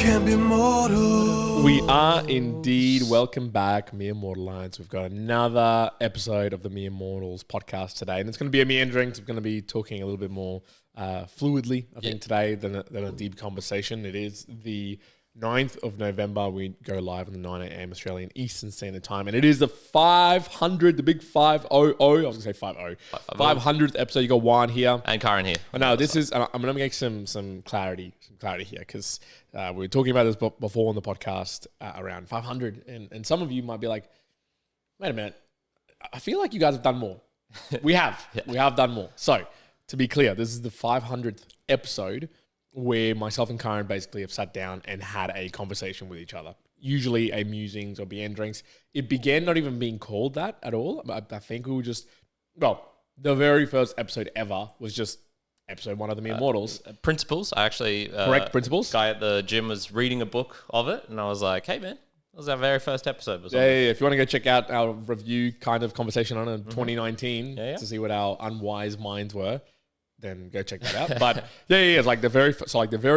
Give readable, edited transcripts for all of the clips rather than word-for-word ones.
can't be mortal. We are indeed. Welcome back, Mere Mortal Lines. We've got another episode of the Mere Mortals podcast today, and it's going to be a Meanderings. We're going to be talking a little bit more fluidly, I think, today than a deep conversation. It is the 9th of November. We go live on the 9 a.m. Australian Eastern Standard Time, and it is the 500, the big 500. I was going to say 50. 500th episode. You got Juan here. And Karen here. I know this is. I'm going to make some clarity here because we were talking about this before on the podcast around 500, and some of you might be like, "Wait a minute, I feel like you guys have done more." We have, we have done more. So to be clear, this is the 500th episode where myself and Karen basically have sat down and had a conversation with each other. Usually a musings or meanderings. It began not even being called that at all. I think we were just, the very first episode ever was just episode 1 of the Mere Mortals. Principles. I actually... Correct, Principles. Guy at the gym was reading a book of it, and I was like, hey, man, that was our very first episode. Yeah. If you want to go check out our review kind of conversation on it in 2019 to see what our unwise minds were, then go check that out. But it's like the very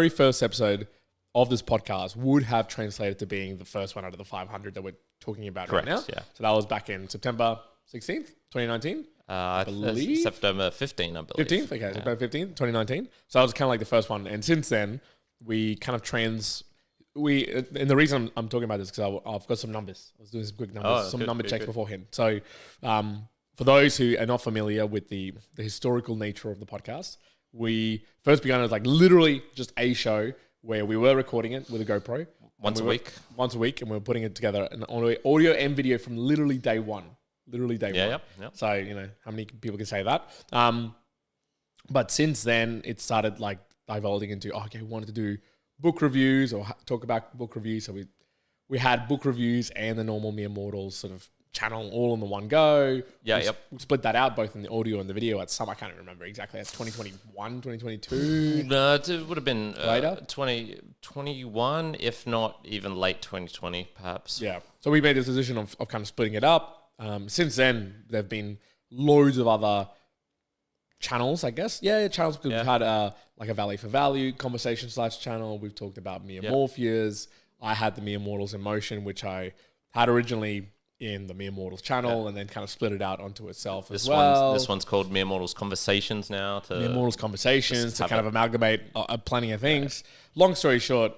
first episode of this podcast would have translated to being the first one out of the 500 that we're talking about right now. Yeah. So that was back in September 16th, 2019. I believe September 15th, I believe. 15th? Okay, September 15th, 2019. So that was kind of like the first one. And since then, we kind of and the reason I'm talking about this is because I've got some numbers. I was doing some quick numbers, number checks beforehand. So for those who are not familiar with the historical nature of the podcast, we first began as like literally just a show where we were recording it with a GoPro. Once a week, and we were putting it together in audio and video from literally day one. Yep. So, how many people can say that? But since then, it started like divulging into, we wanted to do book reviews or talk about book reviews. So we had book reviews and the normal Mere Mortals sort of channel all in the one go. We split that out both in the audio and the video at some, I can't even remember exactly. That's 2021, 2022. No, it would have been later. 2021, if not even late 2020, perhaps. Yeah. So we made this decision of kind of splitting it up. Since then, there have been loads of other channels, I guess. Channels. We've had like a Value for Value conversation / channel. We've talked about Mere Morpheus. I had the Mere Mortals in Motion, which I had originally in the Mere Mortals channel and then kind of split it out onto itself as well. This one's called Mere Mortals Conversations now. Mere Mortals Conversations to kind of amalgamate plenty of things. Long story short,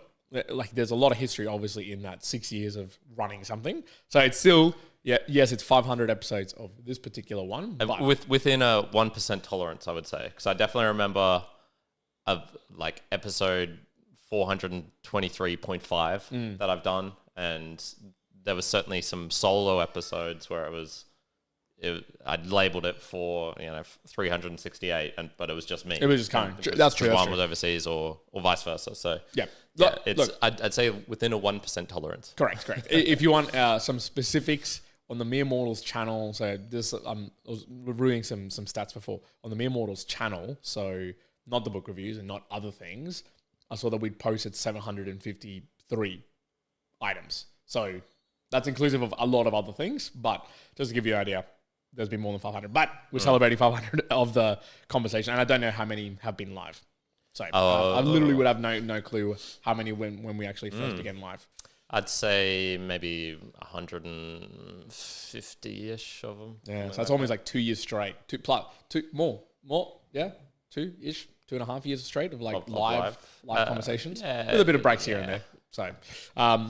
like there's a lot of history obviously in that 6 years of running something. So it's still... yes, it's 500 episodes of this particular one. But within a 1% tolerance, I would say. Because I definitely remember of like episode 423.5 that I've done. And there was certainly some solo episodes where I'd labeled it for 368, but it was just me. It was just kind of that's true. One was overseas or vice versa. So I'd say within a 1% tolerance. Correct. If you want some specifics on the Mere Mortals channel, so this I was reviewing some stats before on the Mere Mortals channel. So not the book reviews and not other things. I saw that we'd posted 753 items. So that's inclusive of a lot of other things, but just to give you an idea, there's been more than 500. But we're celebrating 500 of the conversation, and I don't know how many have been live. So I literally would have no clue how many when we actually first began live. I'd say maybe 150-ish of them. Yeah, so that's almost like 2 years straight. More, 2-ish, 2.5 years straight of like live conversations. With a bit of breaks here and there. So,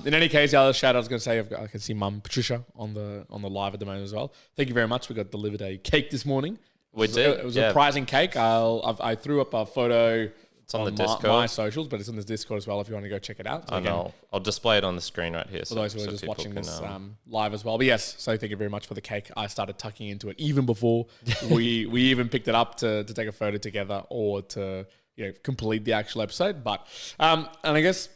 in any case, the other shout out I was going to say, I can see Mum Patricia on the live at the moment as well. Thank you very much. We got delivered a cake this morning. It was a surprising cake. I threw up a photo. It's on the Discord. My socials, but it's on the Discord as well if you want to go check it out. So I'll display it on the screen right here. For those who are just watching this live as well. But yes, so thank you very much for the cake. I started tucking into it even before we even picked it up to take a photo together or to complete the actual episode. But and I guess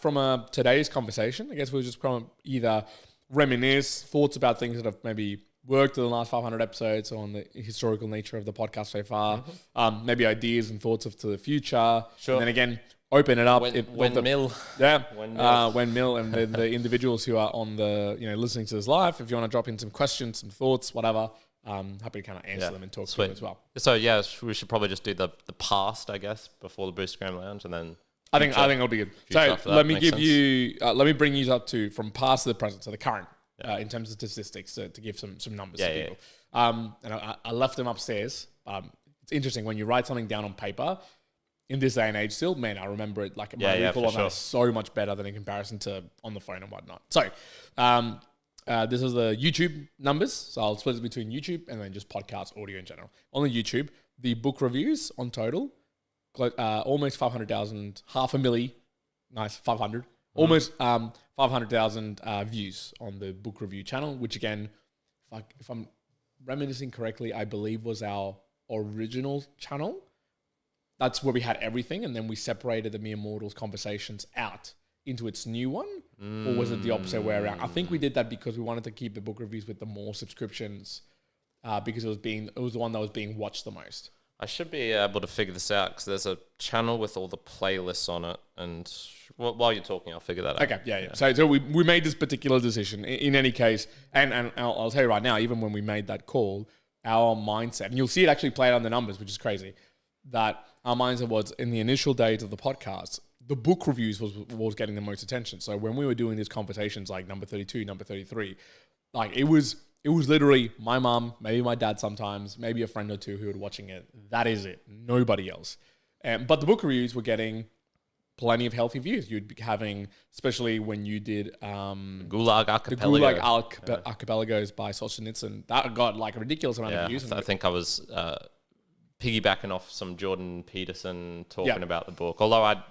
from today's conversation, I guess we'll just kind of either reminisce thoughts about things that have maybe worked in the last 500 episodes on the historical nature of the podcast so far, maybe ideas and thoughts to the future. Sure. And then again, open it up. When Mill and the individuals who are on the, listening to this live, if you want to drop in some questions, some thoughts, whatever, happy to kind of answer them and talk to them as well. So we should probably just do the past, I guess, before the Boostagram Lounge, and then I think it'll be good. So let me give you, let me bring you up to from past to the present, so the current, in terms of statistics, to give some numbers to people. And I left them upstairs. It's interesting when you write something down on paper in this day and age. Still, man, I remember it like my recall of that is so much better than in comparison to on the phone and whatnot. So, this is the YouTube numbers. So I'll split it between YouTube and then just podcast audio in general. On the YouTube, the book reviews on total. Almost 500,000, half a milli, nice, 500, almost 500,000 views on the book review channel, which again, if I'm reminiscing correctly, I believe was our original channel. That's where we had everything, and then we separated the Mere Mortals conversations out into its new one, or was it the opposite way around? I think we did that because we wanted to keep the book reviews with the more subscriptions, because it was the one that was being watched the most. I should be able to figure this out because there's a channel with all the playlists on it. And while you're talking, I'll figure that out. Okay, yeah. So we made this particular decision. In any case, and I'll tell you right now, even when we made that call, our mindset, and you'll see it actually play out on the numbers, which is crazy, that our mindset was in the initial days of the podcast, the book reviews was getting the most attention. So when we were doing these conversations like number 32, number 33, like it was literally my mom, maybe my dad sometimes, maybe a friend or two who were watching it. That is it. Nobody else. But the book reviews were getting plenty of healthy views. You'd be having, especially when you did Gulag Archipelago. The Gulag Archipelagos by Solzhenitsyn. That got like a ridiculous amount of views. I think I was piggybacking off some Jordan Peterson talking about the book. Although I'd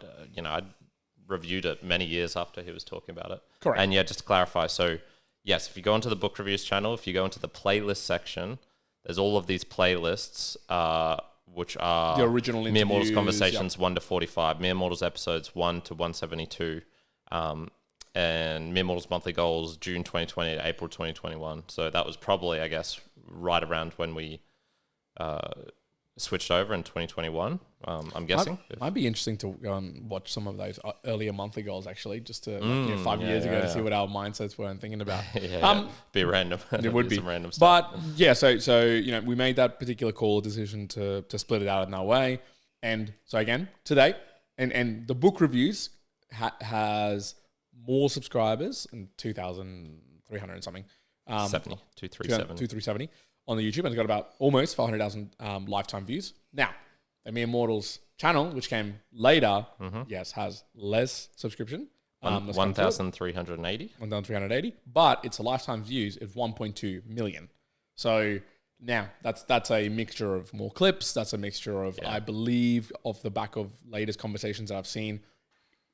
reviewed it many years after he was talking about it. Correct. And just to clarify, so yes, if you go onto the book reviews channel, if you go into the playlist section, there's all of these playlists, which are the original Mere Mortals Conversations 1 to 45, Mere Mortals episodes 1 to 172, and Mere Mortals Monthly Goals June 2020 to April 2021. So that was probably, I guess, right around when we switched over in 2021, I'm guessing. Might be interesting to go and watch some of those earlier monthly goals, actually, just to 5 years ago to see what our mindsets were and thinking about. Be random. It would be some random stuff. But so we made that particular decision to split it out in that way. And so again, today, and the book reviews has more subscribers, and 2,300 and something. 2,370 on the YouTube, and it's got about almost 500,000 lifetime views. Now, the Mere Mortals channel, which came later, has less subscription. 1,380. 1,380, but its lifetime views is 1.2 million. So now that's a mixture of more clips. That's a mixture of, I believe, off the back of latest conversations that I've seen,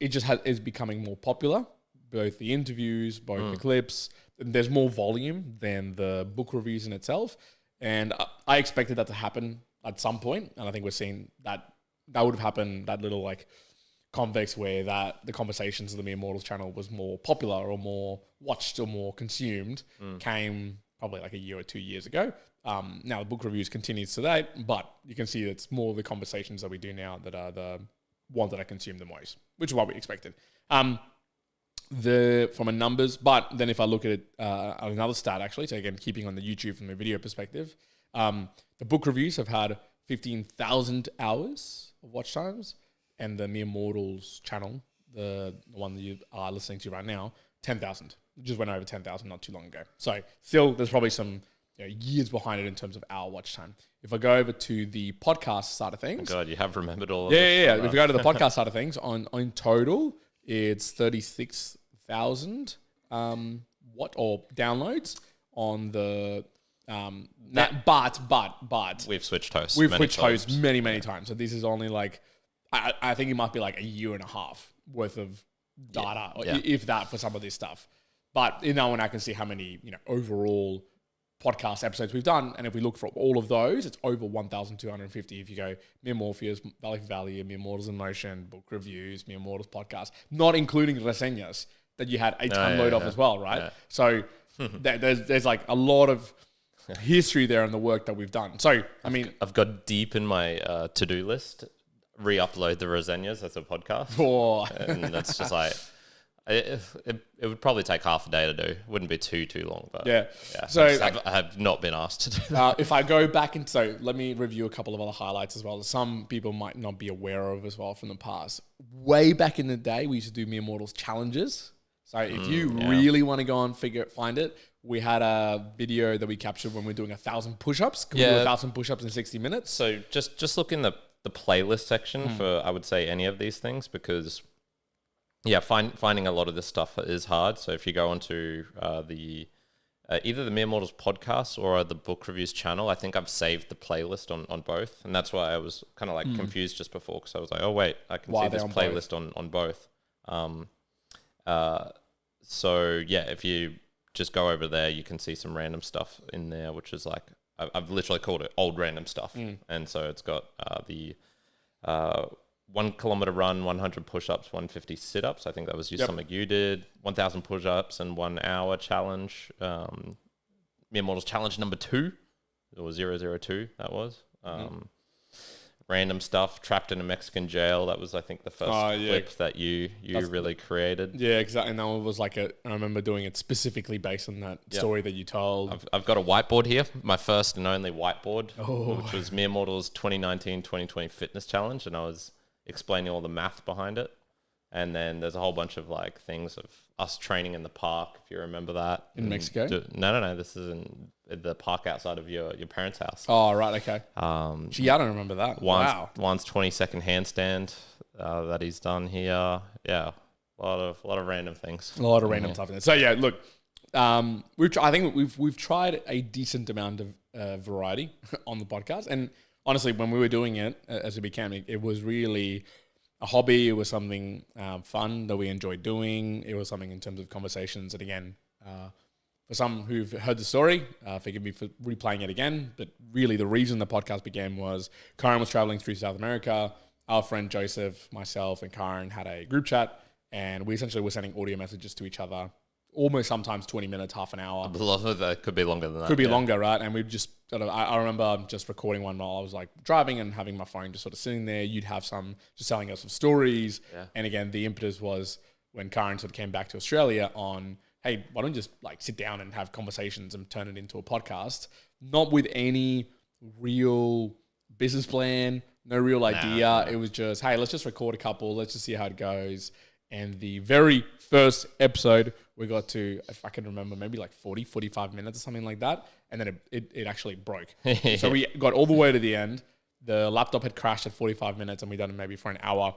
it just is becoming more popular. Both the interviews, both the clips. There's more volume than the book reviews in itself. And I expected that to happen at some point. And I think we're seeing that would have happened, that little like convex where that the conversations of the Mere Mortals channel was more popular or more watched or more consumed came probably like a year or 2 years ago. Now the book reviews continues today, but you can see it's more the conversations that we do now that are the ones that I consume the most, which is what we expected. From a numbers, but then if I look at it, another stat actually, so again, keeping on the YouTube from a video perspective, the book reviews have had 15,000 hours of watch times, and the Mere Mortals channel, the one that you are listening to right now, 10,000. Just went over 10,000 not too long ago. So still, there's probably some years behind it in terms of our watch time. If I go over to the podcast side of things, God, you have remembered all of this. Yeah. If we go to the podcast side of things, on total, it's 36,000 downloads on the but we've switched hosts. We've switched hosts many times. So this is only like I think it might be like a year and a half worth of data, if that, for some of this stuff. But in that one, I can see how many overall podcast episodes we've done, and if we look for all of those, it's over 1,250. If you go Mere Morpheus, Valley for Valley, Mere Mortals in Motion, book reviews, Mere Mortals podcast, not including reseñas that you had a ton load of as well, right? Yeah. So there's like a lot of history there in the work that we've done. So I mean, I've got deep in my to-do list, re-upload the reseñas as a podcast, and that's just like It would probably take half a day to do. It wouldn't be too long, but Yeah. yeah. So I have not been asked to do that. if I go back into, so let me review a couple of other highlights as well that some people might not be aware of as well from the past. Way back in the day, we used to do Mere Mortals challenges. So if you really want to go and find it, we had a video that we captured when we were doing 1,000 push-ups. Can we do 1,000 push-ups in 60 minutes? So just look in the playlist section for, I would say, any of these things, because finding a lot of this stuff is hard. So if you go onto either the Mere Mortals podcast or the book reviews channel, I think I've saved the playlist on both, and that's why I was kind of like confused just before, because I was like, oh wait, I can see this playlist on both. So yeah, if you just go over there, you can see some random stuff in there, which is like, I've literally called it old random stuff. And so it's got the 1 kilometer run, 100 push-ups, 150 sit-ups. I think that was something you did. 1,000 push-ups and 1 hour challenge. Mere Mortals challenge number 2, or 002, that was. Random stuff, trapped in a Mexican jail. That was, I think, the first clip that you really created. Yeah, exactly. And that one was like I remember doing it specifically based on that story that you told. I've got a whiteboard here, my first and only whiteboard, which was Mere Mortals 2019-2020 Fitness Challenge, and I was explaining all the math behind it. And then there's a whole bunch of like things of us training in the park, if you remember that. In Mexico? No. This is in the park outside of your parents' house. Oh, right, okay. Gee, I don't remember that. Juan's 20-second handstand that he's done here. Yeah, a lot of random things. A lot of random stuff in there. So yeah, look, I think we've tried a decent amount of variety on the podcast, and honestly, when we were doing it as it became, it was really a hobby. It was something fun that we enjoyed doing. It was something in terms of conversations. And again, for some who've heard the story, forgive me for replaying it again. But really the reason the podcast began was Karen was traveling through South America. Our friend Joseph, myself, and Karen had a group chat. And we essentially were sending audio messages to each other, almost sometimes 20 minutes, half an hour. That could be longer than that. Could be longer, right? And we just I remember just recording one while I was like driving and having my phone just sort of sitting there. You'd have some just telling us some stories. Yeah. And again, the impetus was when Karen sort of came back to Australia on, hey, why don't you just like sit down and have conversations and turn it into a podcast? Not with any real business plan, no real idea. It was just, hey, let's just record a couple. Let's just see how it goes. And the very first episode, we got to, if I can remember, maybe like 45 minutes or something like that. And then it actually broke. So we got all the way to the end. The laptop had crashed at 45 minutes and we done it maybe for an hour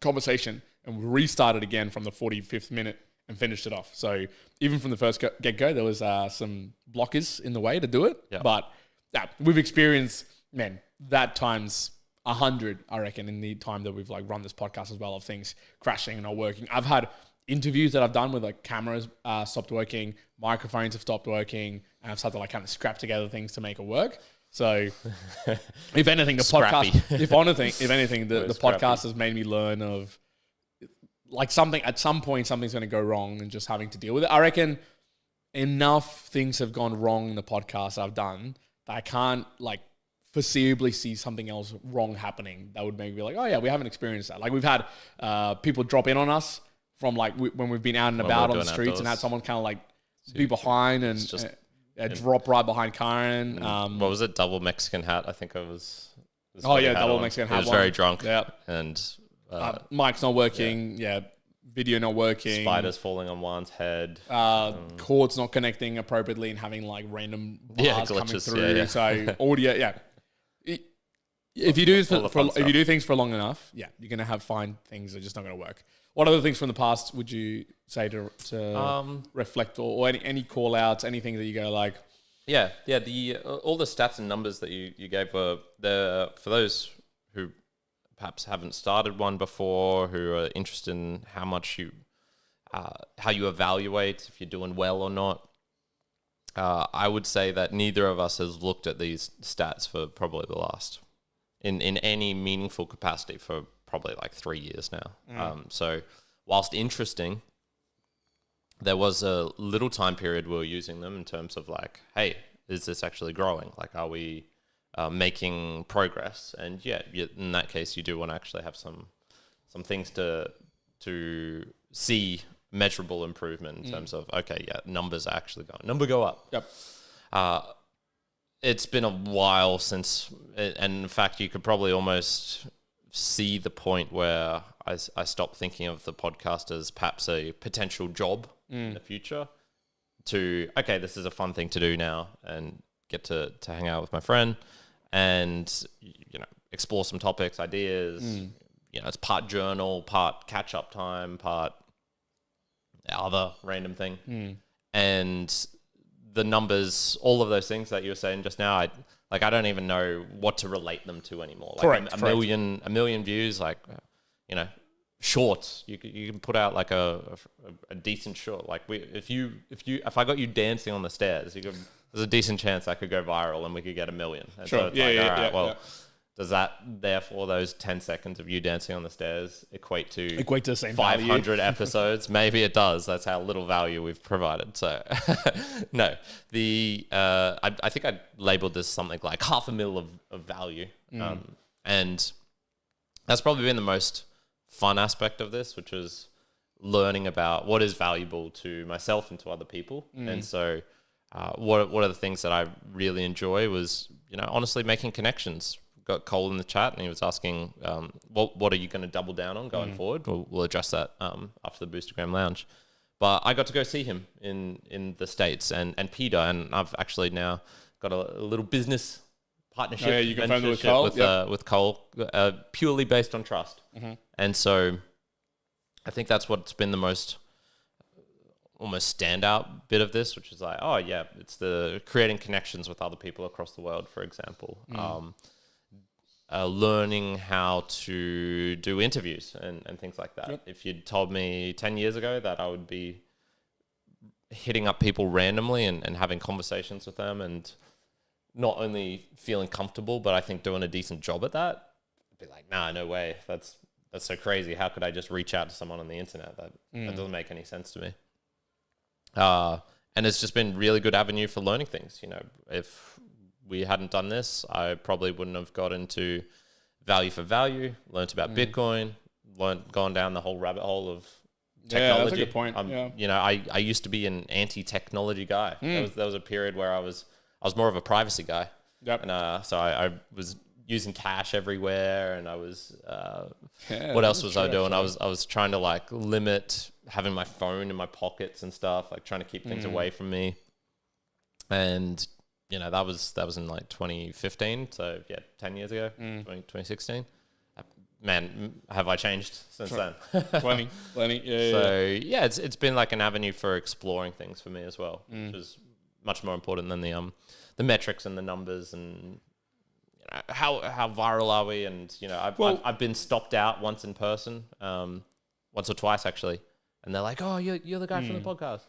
conversation. And we restarted again from the 45th minute and finished it off. So even from the first get-go, there was some blockers in the way to do it. Yep. But we've experienced, that times 100, I reckon, in the time that we've like run this podcast as well, of things crashing and not working. I've had interviews that I've done with like cameras stopped working, microphones have stopped working, and I've had to like kind of scrap together things to make it work. So if anything, the podcast, if anything, the podcast has made me learn of like something, at some point, something's going to go wrong and just having to deal with it. I reckon enough things have gone wrong in the podcast I've done that I can't like foreseeably see something else wrong happening that would make me be like, oh yeah, we haven't experienced that. Like we've had people drop in on us from like when we've been out and about on the streets outdoors, and had someone kind of like be behind and drop right behind Karen. What was it? Double Mexican hat. I think it was. Double Mexican hat. He was very drunk. Yeah. And mic's not working. Yeah. Video not working. Spiders falling on one's head. Cords not connecting appropriately and having like random bars coming through. Yeah. So audio. If you do things for long enough, you're gonna find things that are just not gonna work. What other things from the past would you say to reflect, or any call outs, anything that you go like? All the stats and numbers that you gave were there for those who perhaps haven't started one before, who are interested in how you evaluate if you're doing well or not. I would say that neither of us has looked at these stats for probably the last, in any meaningful capacity, for probably like 3 years now. So whilst interesting, there was a little time period we were using them in terms of like, hey, is this actually growing? Like, are we making progress? And in that case, you do want to actually have some things to see measurable improvement in terms of, okay, yeah, numbers are actually go up. Yep. It's been a while since, and in fact, you could probably almost see the point where I stopped thinking of the podcast as perhaps a potential job in the future to, okay, this is a fun thing to do now and get to hang out with my friend and, explore some topics, ideas. It's part journal, part catch-up time, part other random thing. And the numbers, all of those things that you were saying just now, I don't even know what to relate them to anymore. Like Correct. a million views, shorts. You can put out like a decent short. Like if I got you dancing on the stairs, there's a decent chance that could go viral and we could get 1 million. And Sure. So it's does that, therefore, those 10 seconds of you dancing on the stairs equate to the same 500 episodes? Maybe it does. That's how little value we've provided. So, no. I think I labeled this something like 500,000 of value. And that's probably been the most fun aspect of this, which is learning about what is valuable to myself and to other people. And so what are the things that I really enjoy was, honestly making connections. Got Cole in the chat and he was asking, what are you going to double down on going forward? We'll address that after the Boostagram Lounge. But I got to go see him in the States and Peter, and I've actually now got a little business partnership. Oh, yeah, you confirmed it with Cole? With Cole, purely based on trust. And so I think that's what's been the most almost standout bit of this, which is like, oh yeah, it's the creating connections with other people across the world, for example. Learning how to do interviews and things like that. Yep. If you'd told me 10 years ago that I would be hitting up people randomly and having conversations with them and not only feeling comfortable, but I think doing a decent job at that, I'd be like, nah, no way. That's so crazy. How could I just reach out to someone on the internet? That doesn't make any sense to me. And it's just been a really good avenue for learning things. If we hadn't done this, I probably wouldn't have got into value for value, learned about Bitcoin, gone down the whole rabbit hole of technology. Yeah, that's a good point. I used to be an anti-technology guy. There was a period where I was more of a privacy guy. Yep. And so I was using cash everywhere, and I was what else was I doing? Actually. I was trying to limit having my phone in my pockets and stuff, trying to keep things away from me. And that was in 2015. So yeah, 10 years ago, 2016. Man, have I changed since then? Plenty. Yeah. So yeah, it's been like an avenue for exploring things for me as well, which is much more important than the metrics and the numbers and how viral are we? And I've been stopped out once in person, once or twice actually, and they're like, "Oh, you're the guy from the podcast,"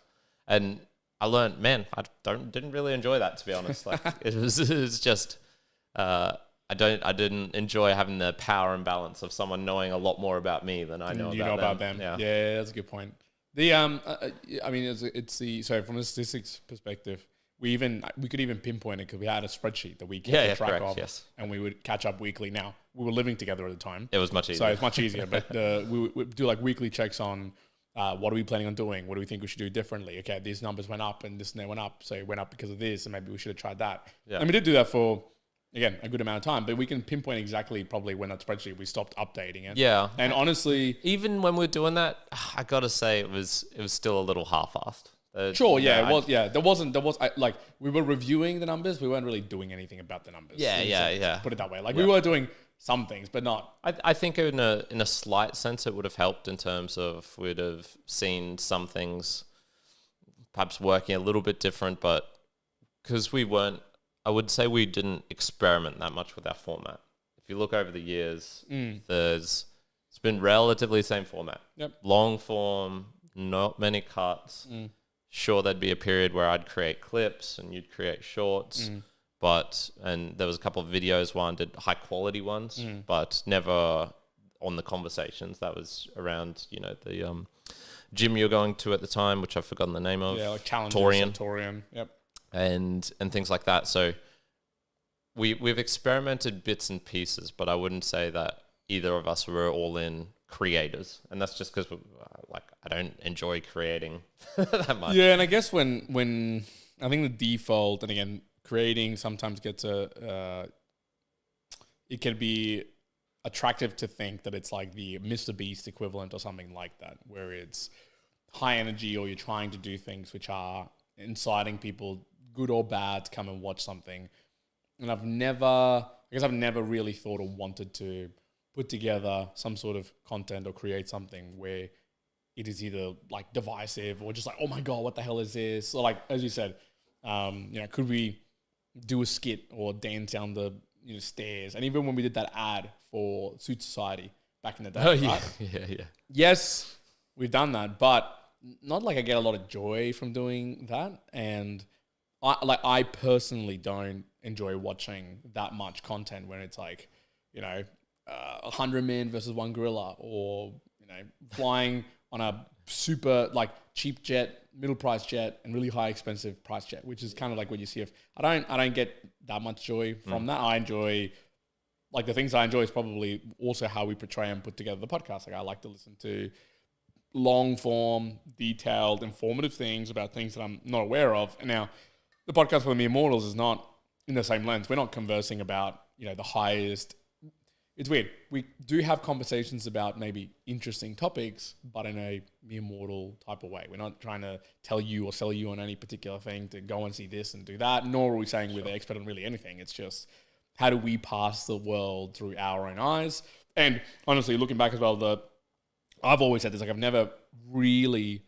and I learned, man, I didn't really enjoy that, to be honest. It was just I didn't enjoy having the power and balance of someone knowing a lot more about me than I know about them. Yeah, that's a good point. The so from a statistics perspective, we could even pinpoint it because we had a spreadsheet that we kept track of, and we would catch up weekly. Now we were living together at the time. It was much easier. So it's much easier. But we would do weekly checks on what are we planning on doing? What do we think we should do differently? Okay, these numbers went up and this and they went up. So it went up because of this, and maybe we should have tried that. Yeah. And we did do that for, again, a good amount of time, but we can pinpoint exactly probably when that spreadsheet, we stopped updating it. Yeah. And honestly, even when we were doing that, I got to say it was still a little half-assed. It was. We were reviewing the numbers. We weren't really doing anything about the numbers. Yeah. Put it that way. We were doing some things, but not. I think in a slight sense it would have helped in terms of we'd have seen some things perhaps working a little bit different, but because I would say we didn't experiment that much with our format. If you look over the years, it's been relatively the same format. Yep. Long form, not many cuts. Sure, there'd be a period where I'd create clips and you'd create shorts, and there was a couple of videos. One did high quality ones, but never on the conversations. That was around, the gym you're going to at the time, which I've forgotten the name of. Yeah, like challenges, Torian. Yep. And things like that. So we've experimented bits and pieces, but I wouldn't say that either of us were all in. creators, and that's just because like I don't enjoy creating that much. Yeah, and I guess when I think the default, and again, creating sometimes gets it can be attractive to think that it's like the Mr. Beast equivalent or something like that, where it's high energy, or you're trying to do things which are inciting people, good or bad, to come and watch something. And I've never really thought or wanted to put together some sort of content or create something where it is either like divisive or just like, oh my God, what the hell is this? Or like, as you said, could we do a skit or dance down the stairs? And even when we did that ad for Suit Society back in the day, right? Yeah. Yes, we've done that, but not like I get a lot of joy from doing that. And I personally don't enjoy watching that much content when it's like, 100 men versus one gorilla, or, flying on a super like cheap jet, middle price jet, and really high expensive price jet, which is kind of like what you see. I don't get that much joy from that. I enjoy, like, the things I enjoy is probably also how we portray and put together the podcast. Like, I like to listen to long form, detailed, informative things about things that I'm not aware of. And now the podcast for the Mere Mortals is not in the same lens. We're not conversing about, the highest. It's weird. We do have conversations about maybe interesting topics, but in a mere mortal type of way. We're not trying to tell you or sell you on any particular thing to go and see this and do that, nor are we saying we're the expert on really anything. It's just, how do we pass the world through our own eyes? And honestly, looking back as well, I've always said this, like, I've never really,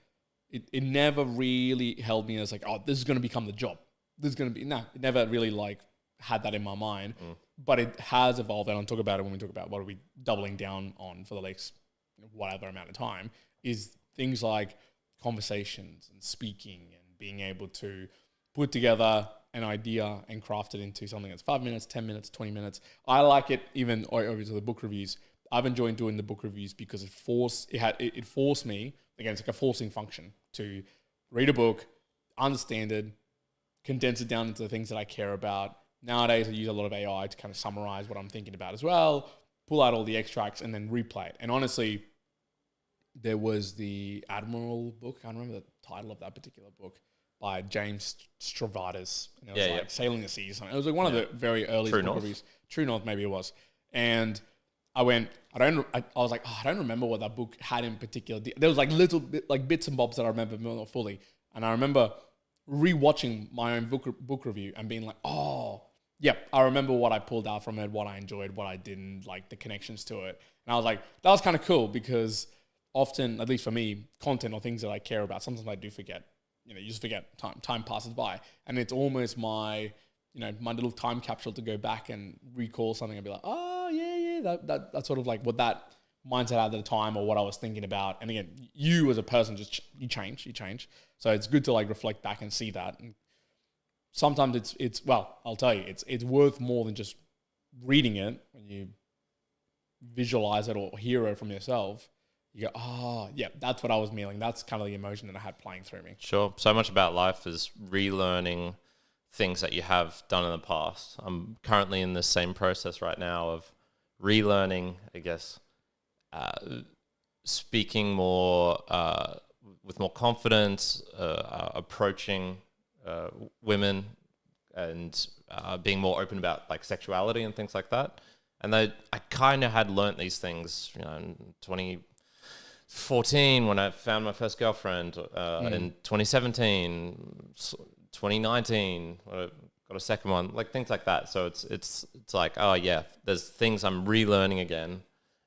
it never really held me as like, oh, this is going to become the job. This is going to be, it never really like had that in my mind. But it has evolved, and I'll talk about it when we talk about what are we doubling down on for the next whatever amount of time, is things like conversations and speaking and being able to put together an idea and craft it into something that's 5 minutes, 10 minutes, 20 minutes. I like it even over to the book reviews. I've enjoyed doing the book reviews because it forced me, again, it's like a forcing function, to read a book, understand it, condense it down into the things that I care about. Nowadays, I use a lot of AI to kind of summarize what I'm thinking about as well, pull out all the extracts, and then replay it. And honestly, there was the Admiral book. I can't remember the title of that particular book, by James Stravatis. And it was Sailing the Seas. It was like one of the very early book reviews. True North, maybe it was. And I went, I was like, I don't remember what that book had in particular. There was like little like bits and bobs that I remember not fully. And I remember rewatching my own book review and being like, oh, yep, I remember what I pulled out from it, what I enjoyed, what I didn't, like the connections to it. And I was like, that was kind of cool, because often, at least for me, content or things that I care about, sometimes I do forget. You just forget. Time passes by. And it's almost my little time capsule to go back and recall something and be like, oh, yeah, that's sort of like what that mindset at the time, or what I was thinking about. And again, you as a person, you change. So it's good to like reflect back and see that. And sometimes it's well, I'll tell you, it's worth more than just reading it. When you visualize it or hear it from yourself, you go, oh, yeah, that's what I was feeling. That's kind of the emotion that I had playing through me. Sure. So much about life is relearning things that you have done in the past. I'm currently in the same process right now of relearning, I guess, speaking more with more confidence, approaching women, and being more open about like sexuality and things like that. And I kind of had learnt these things, in 2014 when I found my first girlfriend, in 2017, 2019 when I got a second one, like things like that. So it's like, oh yeah, there's things I'm relearning again.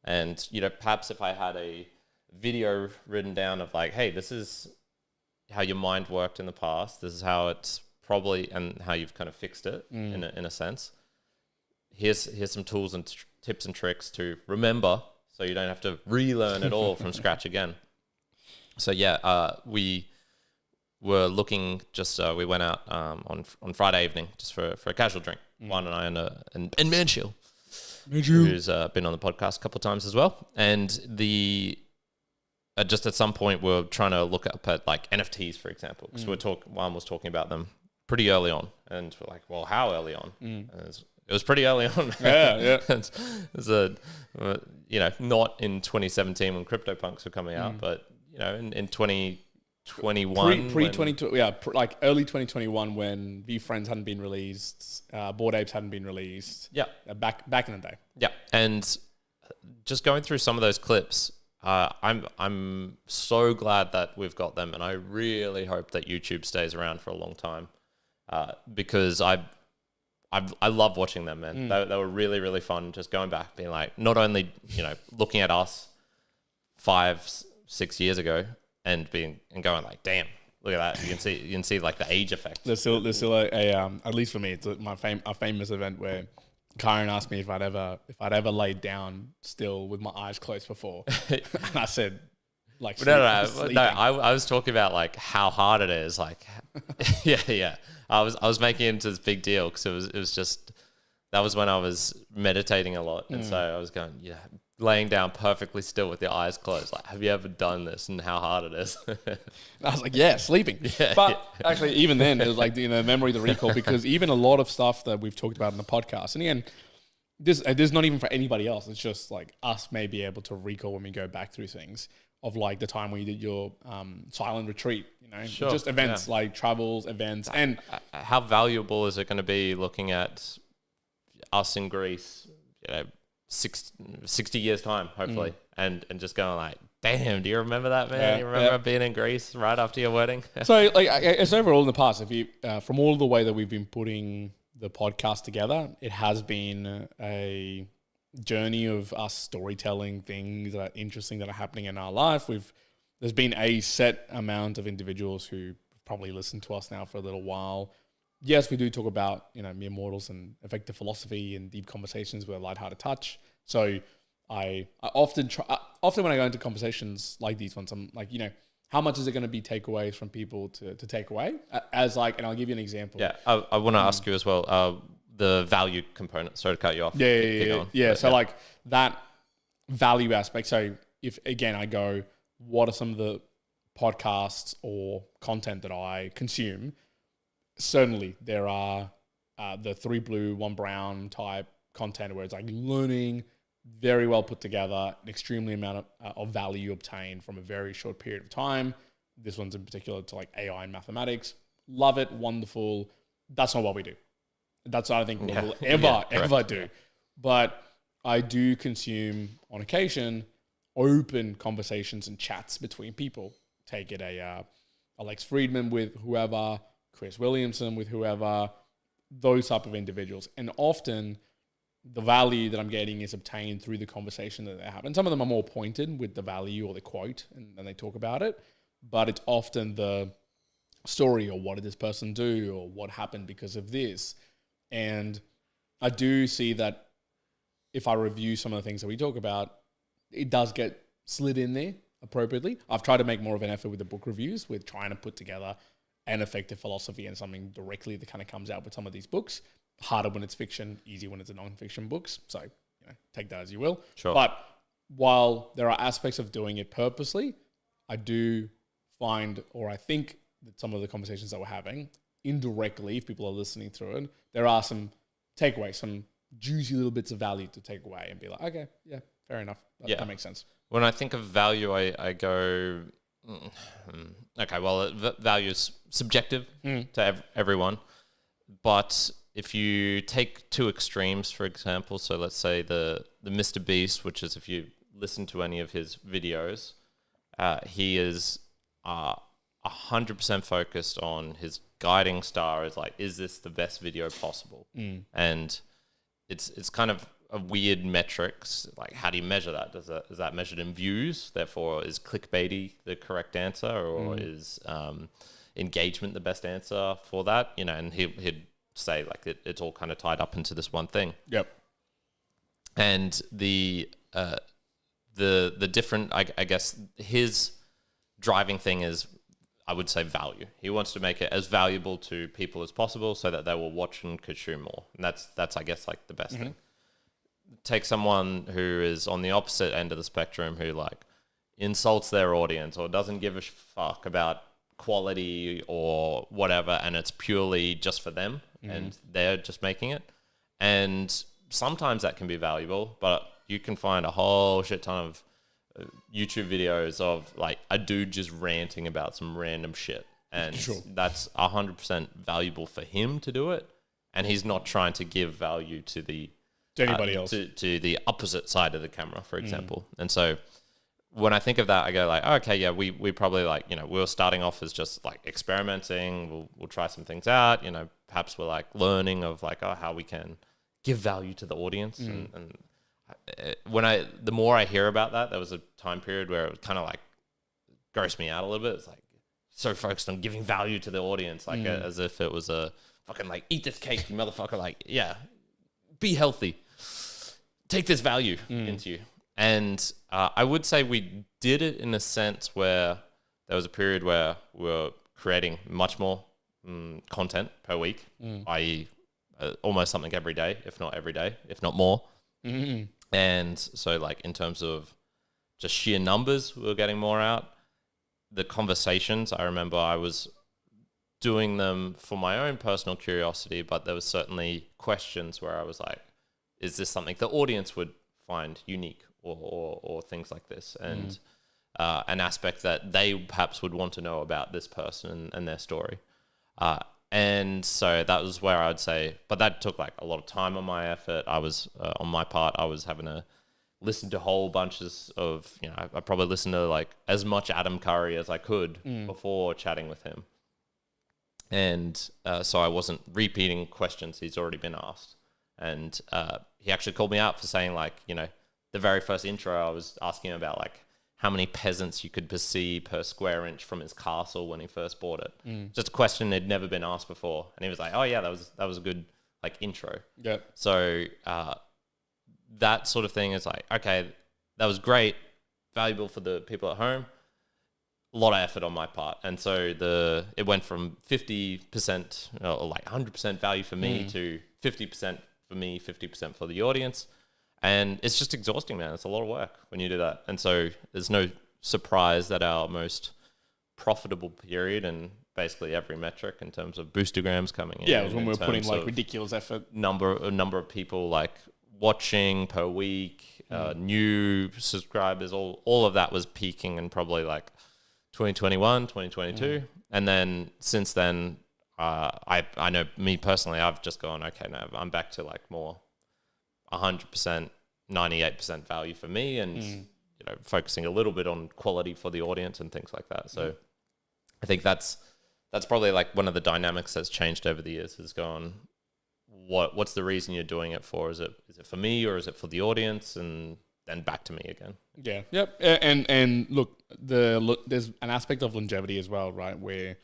And, perhaps if I had a video written down of like, hey, this is how your mind worked in the past, this is how it's probably, and how you've kind of fixed it in a sense. Here's some tools and tips and tricks to remember, so you don't have to relearn it all from scratch again. So yeah, we were looking we went out on Friday evening just for a casual drink. Juan and I and Manchiel, who's been on the podcast a couple of times as well. And just at some point we were trying to look up at like NFTs, for example, because Juan was talking about them pretty early on, and we're like, well, how early on? And it was pretty early on. Yeah. It was not in 2017 when CryptoPunks were coming out, but in 2021, like early 2021 when VFriends hadn't been released, Bored Apes hadn't been released. Yeah, back in the day. Yeah, and just going through some of those clips, I'm so glad that we've got them, and I really hope that YouTube stays around for a long time, because I love watching them, man. They were really, really fun. Just going back, being like, not only looking at us 5-6 years ago and going like, damn, look at that. You can see like the age effect. There's still a at least for me, it's a famous event where Kyron asked me if I'd ever laid down still with my eyes closed before, and I said, like, no. I was talking about like how hard it is. Like, yeah. I was making it into this big deal because it was just, that was when I was meditating a lot, and so I was going, laying down perfectly still with your eyes closed. Like, have you ever done this, and how hard it is? I was like, yeah, sleeping. But actually, even then, it was like memory, the recall, because even a lot of stuff that we've talked about in the podcast, and again, this not even for anybody else. It's just like us may be able to recall when we go back through things of like the time when you did your silent retreat, Sure, just events like travels, events, and how valuable is it going to be looking at us in Greece, 60 years time, hopefully, and just going like, damn, do you remember that, man? Yeah, you remember being in Greece right after your wedding? So like, it's overall in the past, if you from all the way that we've been putting the podcast together, it has been a journey of us storytelling things that are interesting that are happening in our life. There's been a set amount of individuals who probably listen to us now for a little while. Yes, we do talk about mere mortals and effective philosophy and deep conversations with a lighthearted touch. So I often when I go into conversations like these ones, I'm like, how much is it going to be takeaways from people to take away? As like, and I'll give you an example. Yeah, I want to ask you as well, the value component. Sorry to cut you off. Yeah. So like that value aspect. So if again I go, what are some of the podcasts or content that I consume? Certainly there are the 3 blue, 1 brown type content where it's like learning, very well put together, an extremely amount of value obtained from a very short period of time. This one's in particular to like AI and mathematics. Love it, wonderful. That's not what we do. That's not, I think, what we'll ever do. But I do consume, on occasion, open conversations and chats between people. Take it Alex Friedman with whoever, Chris Williamson with whoever, those type of individuals. And often the value that I'm getting is obtained through the conversation that they have. And some of them are more pointed with the value or the quote, and they talk about it. But it's often the story, or what did this person do, or what happened because of this. And I do see that if I review some of the things that we talk about, it does get slid in there appropriately. I've tried to make more of an effort with the book reviews, with trying to put together an effective philosophy and something directly that kind of comes out with some of these books. Harder when it's fiction, easy when it's a non-fiction books. So take that as you will. Sure. But while there are aspects of doing it purposely, I do find, or I think that some of the conversations that we're having, indirectly, if people are listening through it, there are some takeaways, some juicy little bits of value to take away and be like, okay, yeah, fair enough. That makes sense. When I think of value, I go, okay, well, value is subjective to everyone. But if you take two extremes, for example, so let's say the Mr. Beast, which is, if you listen to any of his videos, he is 100% focused on his guiding star is like, is this the best video possible? And it's kind of a weird metrics. Like, how do you measure that? Is that measured in views? Therefore, is clickbaity the correct answer, or is engagement the best answer for that? And he'd say like it's all kind of tied up into this one thing. Yep. And the different, I guess his driving thing is, I would say, value. He wants to make it as valuable to people as possible so that they will watch and consume more. And that's I guess, like the best thing. Take someone who is on the opposite end of the spectrum, who like insults their audience or doesn't give a fuck about quality or whatever, and it's purely just for them and they're just making it. And sometimes that can be valuable, but you can find a whole shit ton of YouTube videos of like a dude just ranting about some random shit. And that's 100% valuable for him to do it. And he's not trying to give value to anybody else. To the opposite side of the camera, for example. And so when I think of that, I go like, oh, okay, yeah, we probably like, we were starting off as just like experimenting. We'll try some things out. Perhaps we're like learning of like, how we can give value to the audience. And the more I hear about that, there was a time period where it was kind of like grossed me out a little bit. It's like so focused on giving value to the audience, like as if it was a fucking like, eat this cake, you motherfucker. Like, yeah, be healthy. Take this value into you. And I would say we did it in a sense where there was a period where we were creating much more content per week, i.e. Almost something every day, if not every day, if not more. And so like in terms of just sheer numbers, we were getting more out. The conversations, I remember I was doing them for my own personal curiosity, but there was certainly questions where I was like, is this something the audience would find unique or things like this? And an aspect that they perhaps would want to know about this person and their story. And so that was where I would say, but that took like a lot of time on my effort. I was, on my part, I was having to listen to whole bunches of, I probably listened to like as much Adam Curry as I could before chatting with him. And so I wasn't repeating questions he's already been asked. And he actually called me out for saying like, the very first intro, I was asking him about like how many peasants you could see per square inch from his castle when he first bought it. Just a question that had never been asked before. And he was like, oh yeah, that was a good like intro. Yeah. So that sort of thing is like, okay, that was great, valuable for the people at home. A lot of effort on my part. And so it went from 50% or like 100% value for me to 50% for me, 50% for the audience. And it's just exhausting, man. It's a lot of work when you do that. And so there's no surprise that our most profitable period and basically every metric in terms of Boostagrams coming in. Yeah, it was when we were putting like ridiculous effort. Number of people like watching per week, new subscribers, all of that was peaking in probably like 2021, 2022. And then since then, I know me personally, I've just gone, okay, now I'm back to like more 100%, 98% value for me and, focusing a little bit on quality for the audience and things like that. So I think that's probably like one of the dynamics that's changed over the years has gone, what's the reason you're doing it for? Is it for me or is it for the audience? And then back to me again. Yeah. Yep. And look, there's an aspect of longevity as well, right? Where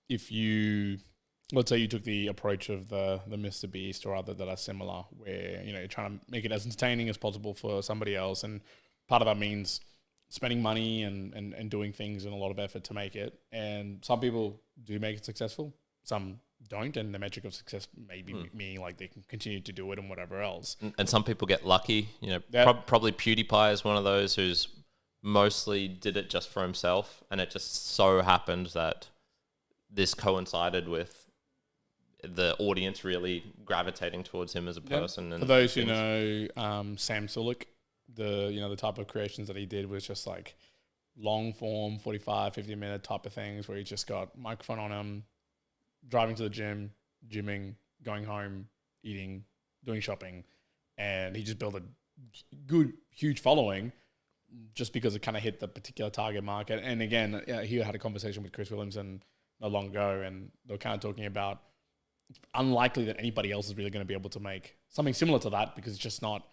if let's say you took the approach of the Mr. Beast or other that are similar, where you're trying to make it as entertaining as possible for somebody else, and part of that means spending money and doing things and a lot of effort to make it. And some people do make it successful, some don't, and the metric of success may be meaning like they can continue to do it and whatever else. And some people get lucky. Probably PewDiePie is one of those who's mostly did it just for himself, and it just so happened that this coincided with the audience really gravitating towards him as a person. And for those who know, Sam Sulek, the type of creations that he did was just like long form, 45, 50-minute type of things where he just got microphone on him, driving to the gym, gymming, going home, eating, doing shopping, and he just built a good, huge following just because it kind of hit the particular target market. And again, he had a conversation with Chris Williamson not long ago, and they were kind of talking about it's unlikely that anybody else is really going to be able to make something similar to that because it's not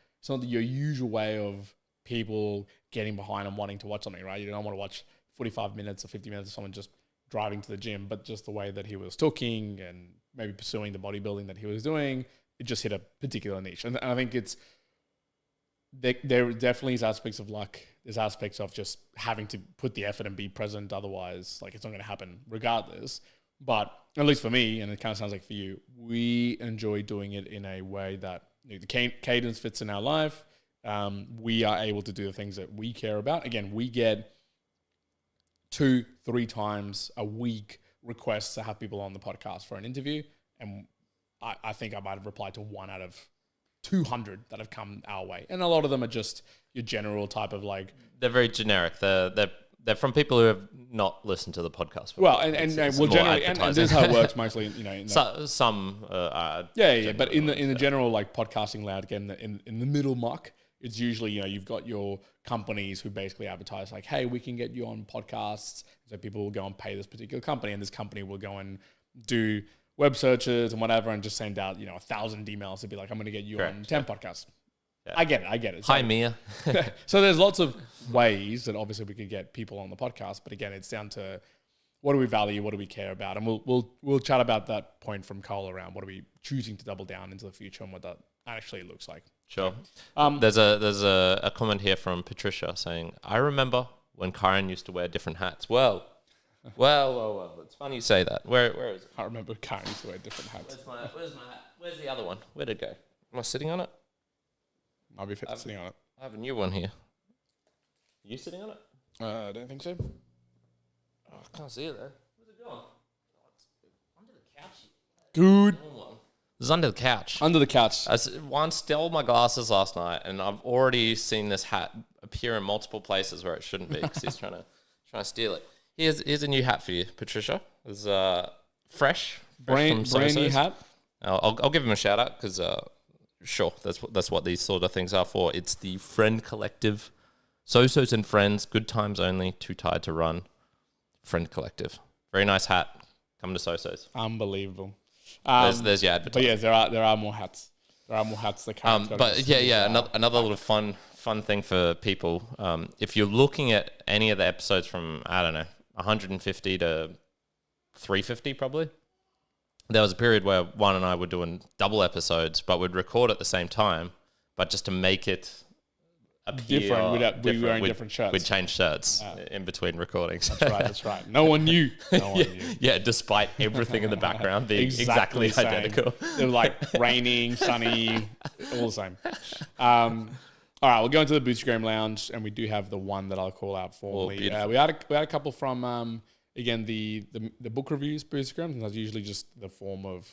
your usual way of people getting behind and wanting to watch something, right? You don't want to watch 45 minutes or 50 minutes of someone just driving to the gym, but just the way that he was talking and maybe pursuing the bodybuilding that he was doing, it just hit a particular niche. And I think there definitely is aspects of luck. There's aspects of just having to put the effort and be present. Otherwise, like, it's not going to happen regardless. But at least for me, and it kind of sounds like for you, we enjoy doing it in a way that the cadence fits in our life. We are able to do the things that we care about. Again, we get 2-3 times a week requests to have people on the podcast for an interview. And I think I might have replied to 1 out of 200 that have come our way. And a lot of them are just your general type of like... They're very generic. They're from people who have not listened to the podcast before. Well, and generally, and this is how it works mostly, you know. Some but in the general like podcasting loud, again, in the middle muck, it's usually, you know, you've got your companies who basically advertise like, hey, we can get you on podcasts. So people will go and pay this particular company, and this company will go and do web searches and whatever, and just send out, you know, 1,000 emails to be like, I'm going to get you on 10 podcasts. Yeah. I get it. So, hi, Mia. So there's lots of ways that obviously we could get people on the podcast, but again, it's down to what do we value, what do we care about, and we'll chat about that point from Cole around what are we choosing to double down into the future and what that actually looks like. Sure. There's a comment here from Patricia saying, I remember when Karen used to wear different hats. Well. It's funny you say that. Where is it? I remember Karen used to wear different hats. Where's my hat? Where's the other one? Where'd it go? Am I sitting on it? Might be fit sitting on it. I have a new one here. Are you sitting on it? I don't think so. Oh, I can't see it there. Where's it going? Oh, it's under the couch. Good. This is under the couch. Under the couch. Juan stole my glasses last night, and I've already seen this hat appear in multiple places where it shouldn't be because he's trying to steal it. Here's a new hat for you, Patricia. It's fresh brand new hat. I'll give him a shout out because sure, that's what these sort of things are for. It's the Friend Collective, Sosos and Friends, good times only, too tired to run. Friend Collective, very nice hat. Come to Sosos. Unbelievable. There's your advertising. But yeah, there are more hats. There are more hats that come. But another little fun thing for people. If you're looking at any of the episodes from, I don't know, 150 to 350 probably. There was a period where Juan and I were doing double episodes, but we'd record at the same time, but just to make it appear different, we were wearing different shirts. We'd change shirts in between recordings. That's right. No one knew. Yeah, despite everything in the background being exactly identical. They were like raining, sunny, all the same. All right, we'll go into the Boostagram Lounge, and we do have the one that I'll call out formally. We had a couple from again the book reviews Boostagram, and that's usually just the form of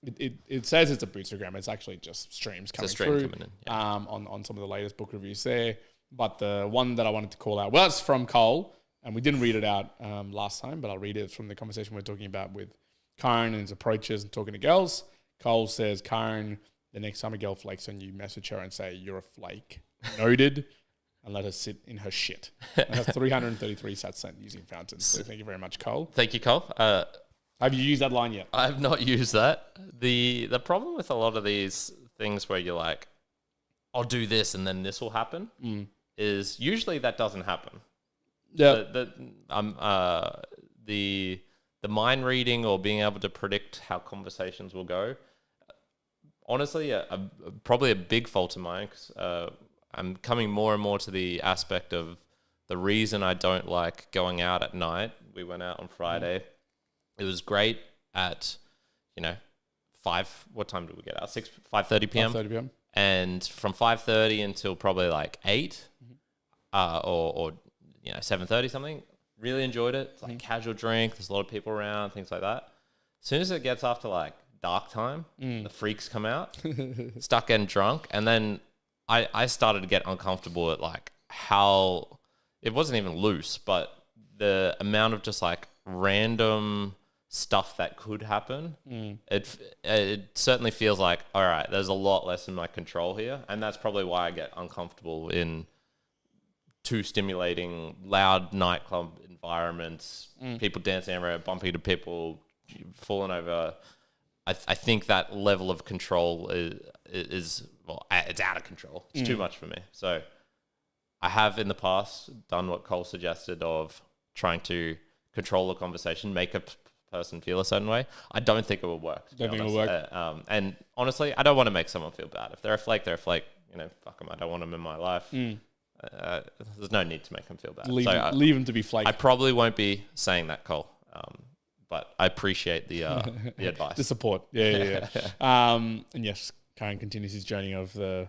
it says it's a Boostagram. It's actually just streams coming through on some of the latest book reviews there. But the one that I wanted to call out was from Cole, and we didn't read it out last time, but I'll read it from the conversation we we're talking about with Karen and his approaches and talking to girls. Cole says, Karen, the next time a girl flakes on you, message her and say, you're a flake. Noted. And let her sit in her shit. And that's 333 sats sent using fountains. So thank you very much, Cole. Thank you, Cole. Have you used that line yet? I have not used that. The problem with a lot of these things where you're like, I'll do this and then this will happen, is usually that doesn't happen. Yeah. The mind reading or being able to predict how conversations will go, honestly, probably a big fault of mine, because I'm coming more and more to the aspect of the reason I don't like going out at night. We went out on Friday. It was great at, 5. What time did we get out? 5:30 p.m. 5:30 p.m. And from 5:30 until probably like 8, or 7:30 something. Really enjoyed it. It's like a casual drink. There's a lot of people around, things like that. As soon as it gets after like dark time, the freaks come out, start getting drunk, and then I started to get uncomfortable at like how it wasn't even loose, but the amount of just like random stuff that could happen. It certainly feels like, all right, there's a lot less in my control here, and that's probably why I get uncomfortable in too stimulating, loud nightclub environments, people dancing everywhere, bumping into people, falling over. I think that level of control is it's out of control. It's too much for me. So I have in the past done what Cole suggested of trying to control the conversation, make a person feel a certain way. I don't think it will work. Don't think it will work. And honestly, I don't want to make someone feel bad. If they're a flake, they're a flake. Fuck them. I don't want them in my life. There's no need to make them feel bad. Leave them to be flake. I probably won't be saying that, Cole. But I appreciate the advice. The support. Yeah. And yes, Karen continues his journey of the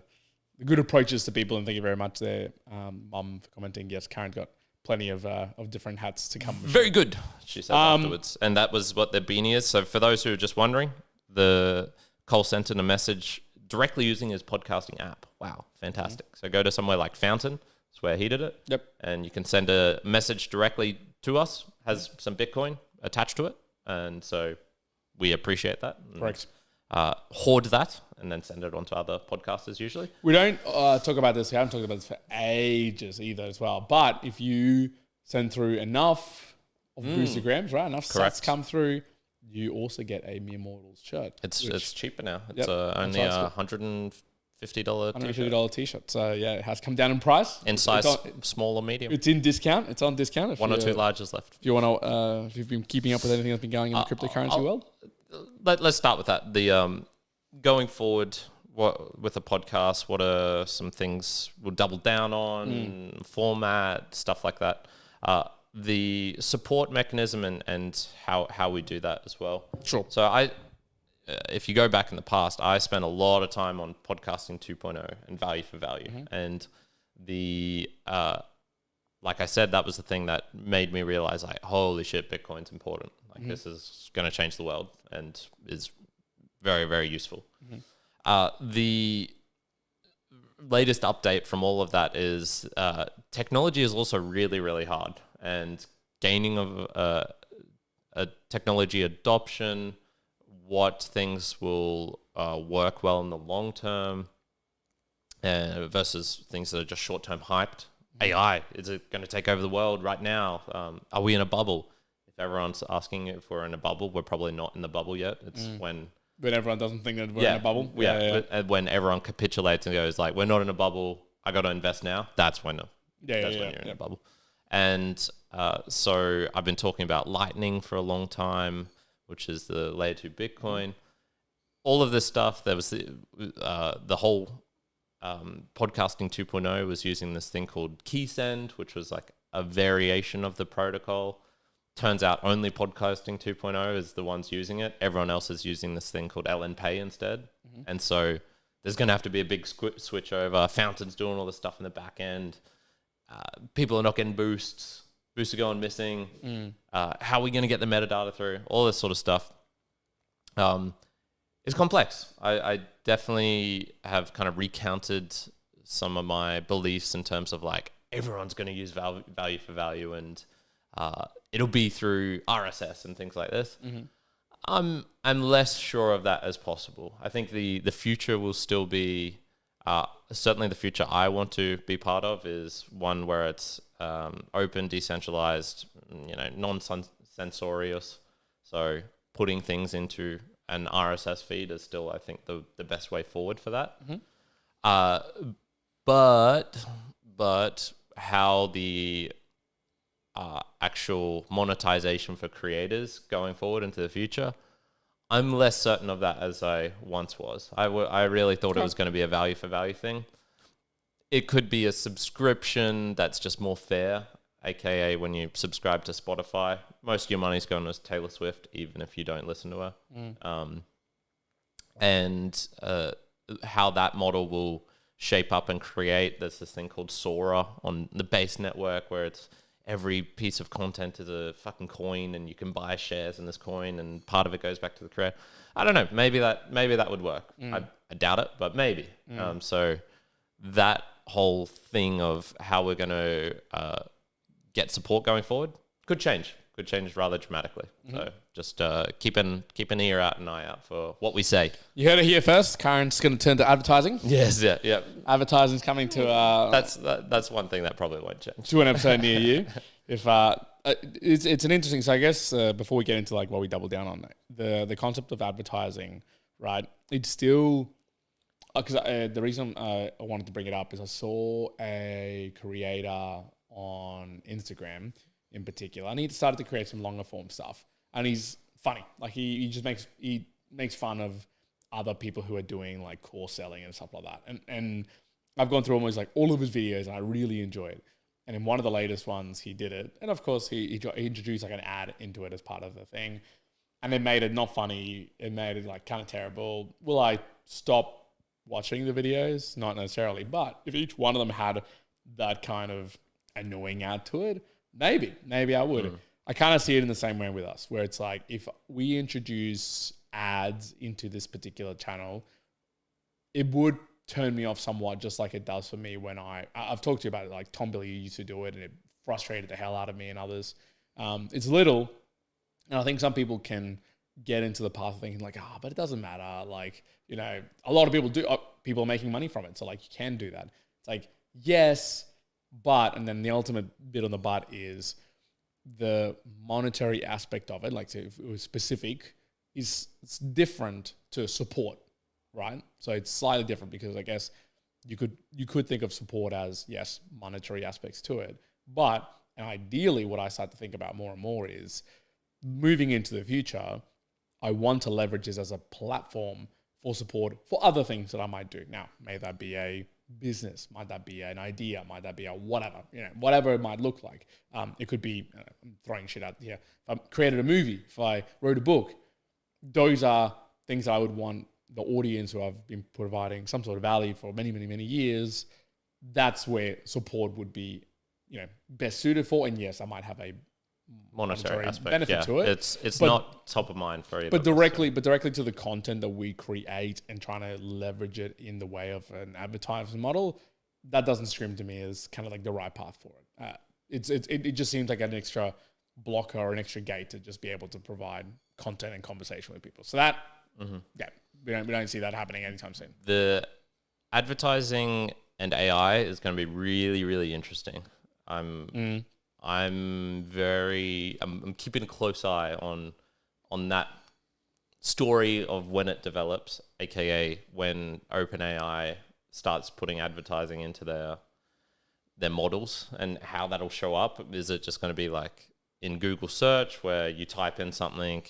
good approaches to people, and thank you very much there, Mum, for commenting. Yes, Karen's got plenty of different hats to come. Very good, she said afterwards. And that was what the beanie is. So for those who are just wondering, the Cole sent in a message directly using his podcasting app. Wow, fantastic. So go to somewhere like Fountain. That's where he did it. Yep. And you can send a message directly to us, has some Bitcoin attached to it. And so we appreciate that. Correct. Hoard that and then send it on to other podcasters usually. We don't talk about this. We haven't talked about this for ages either as well. But if you send through enough of Boostagrams, right, enough sats come through, you also get a Mere Mortals shirt. It's cheaper now. It's only a $150 $150 t-shirt. So yeah, it has come down in price. In size small or medium. It's in discount. It's on discount. If one or two larges left. If you want to, if you've been keeping up with anything that's been going in the cryptocurrency world. Let's start with that. The going forward, with a podcast, what are some things we'll double down on, format, stuff like that. The support mechanism and how we do that as well. Sure. So if you go back in the past, I spent a lot of time on podcasting 2.0 and value for value. And like I said, that was the thing that made me realize, like, holy shit, Bitcoin's important. Like, this is going to change the world and is very, very useful. The latest update from all of that is technology is also really, really hard. And gaining of a technology adoption, what things will work well in the long term versus things that are just short-term hyped. AI, is it going to take over the world right now? Are we in a bubble? If everyone's asking if we're in a bubble, we're probably not in the bubble yet. It's when everyone doesn't think that we're in a bubble. But when everyone capitulates and goes like, we're not in a bubble, I got to invest now. That's when you're in a bubble. And so I've been talking about Lightning for a long time, which is the layer 2 Bitcoin. All of this stuff, there was the whole podcasting 2.0 was using this thing called KeySend, which was like a variation of the protocol. Turns out only podcasting 2.0 is the ones using it. Everyone else is using this thing called LNPay instead. And so there's going to have to be a big switch over. Fountain's doing all the stuff in the back end. People are not getting boosts. Boosts are going missing. How are we going to get the metadata through? All this sort of stuff. It's complex. I definitely have kind of recounted some of my beliefs in terms of like everyone's going to use value for value and it'll be through RSS and things like this. I'm less sure of that as possible. I think the future will still be certainly the future I want to be part of is one where it's open, decentralized, non-censorious. So putting things into an RSS feed is still, I think, the best way forward for that. But how the actual monetization for creators going forward into the future, I'm less certain of that as I once was. I really thought it was going to be a value for value thing. It could be a subscription that's just more fair, aka when you subscribe to Spotify, most of your money's going to Taylor Swift, even if you don't listen to her. And how that model will shape up and create, there's this thing called Sora on the base network where it's every piece of content is a fucking coin and you can buy shares in this coin and part of it goes back to the creator. I don't know. Maybe that would work. I doubt it, but maybe. So that whole thing of how we're going to get support going forward could change rather dramatically. So just keep an ear out and eye out for what we say. You heard it here first. Karen's going to turn to advertising. Yes, yeah. Advertising's coming to that's one thing that probably won't change. To an episode near you. If it's an interesting. So I guess before we get into like what we double down on, the concept of advertising, right? It's still because the reason I wanted to bring it up is I saw a creator on Instagram in particular, and he started to create some longer form stuff, and he's funny. Like he just makes fun of other people who are doing like course selling and stuff like that. And I've gone through almost like all of his videos, and I really enjoy it. And in one of the latest ones, he did it, and of course he introduced like an ad into it as part of the thing, and it made it not funny. It made it like kind of terrible. Will I stop watching the videos? Not necessarily, but if each one of them had that kind of annoying ad to it, maybe I would. I kind of see it in the same way with us, where it's like if we introduce ads into this particular channel, it would turn me off somewhat, just like it does for me when I've talked to you about it. Like Tom Billy used to do it, and it frustrated the hell out of me and others. It's little, and I think some people can get into the path of thinking like, but it doesn't matter. Like, you know, a lot of people do. People are making money from it, so like you can do that. It's like, yes, but, and then the ultimate bit on the but is the monetary aspect of it. Like, so if it was specific, it's different to support, right? So it's slightly different because I guess you could think of support as, yes, monetary aspects to it, but and ideally what I start to think about more and more is moving into the future, I want to leverage this as a platform for support for other things that I might do. Now, may that be a business, might that be an idea, might that be a whatever, you know, whatever it might look like. It could be, I'm throwing shit out here. If I created a movie, if I wrote a book, those are things that I would want the audience who I've been providing some sort of value for many, many, many years. That's where support would be, you know, best suited for. And yes, I might have a monetary aspect benefit to it. It's not top of mind for either. But directly to the content that we create and trying to leverage it in the way of an advertising model, that doesn't scream to me as kind of like the right path for it. It just seems like an extra blocker or an extra gate to just be able to provide content and conversation with people. So that, we don't see that happening anytime soon. The advertising and AI is going to be really, really interesting. I'm keeping a close eye on that story of when it develops, aka when OpenAI starts putting advertising into their models and how that'll show up. Is it just going to be like in Google search where you type in something,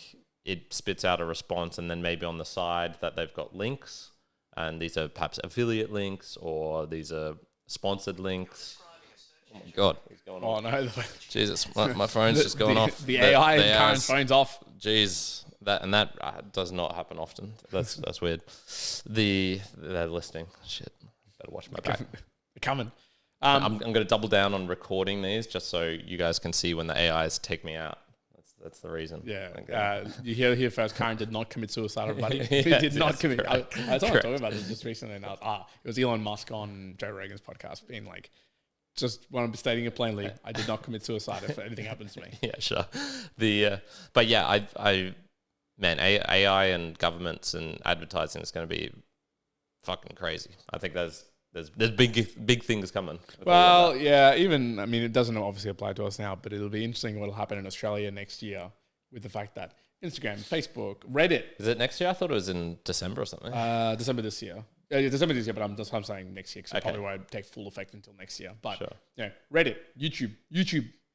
it spits out a response, and then maybe on the side that they've got links, and these are perhaps affiliate links or these are sponsored links. Oh my God, what's going on? Oh no, Jesus, my phone's just going off. The AI and Karen's phone's off. Jeez, that does not happen often. That's weird. They're listening. Shit, better watch my back. They're coming. I'm going to double down on recording these just so you guys can see when the AIs take me out. That's the reason. Yeah. You hear here first. Karen did not commit suicide, everybody. He did not commit. I was talking about this just recently, and it was Elon Musk on Joe Rogan's podcast being like, just want to be stating it plainly, I did not commit suicide if anything happens to me. Yeah, sure. But yeah, AI and governments and advertising is going to be fucking crazy. I think there's big things coming. Well, yeah, even, I mean, it doesn't obviously apply to us now, but it'll be interesting what will happen in Australia next year with the fact that Instagram, Facebook, Reddit. Is it next year? I thought it was in December or something. December this year. December this year, but I'm saying next year because it probably won't take full effect until next year. But Reddit, YouTube,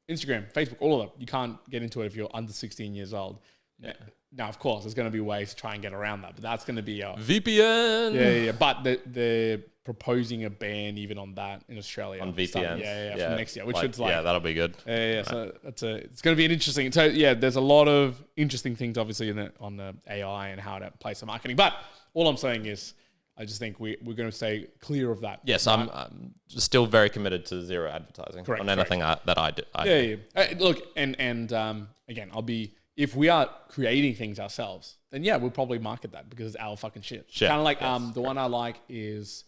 Instagram, Facebook, all of them. You can't get into it if you're under 16 years old. Yeah. Now, of course, there's going to be ways to try and get around that, but that's going to be a VPN. Yeah. But they're proposing a ban even on that in Australia on VPNs. From next year, which is like that'll be good. Yeah. So it's going to be an interesting. So yeah, there's a lot of interesting things obviously on the AI and how to place the marketing. But all I'm saying is, I just think we're going to stay clear of that. Yes, I'm still very committed to zero advertising on anything that I do. Look, and again, if we are creating things ourselves, then yeah, we'll probably market that because it's our fucking shit. Kind of like the one I like is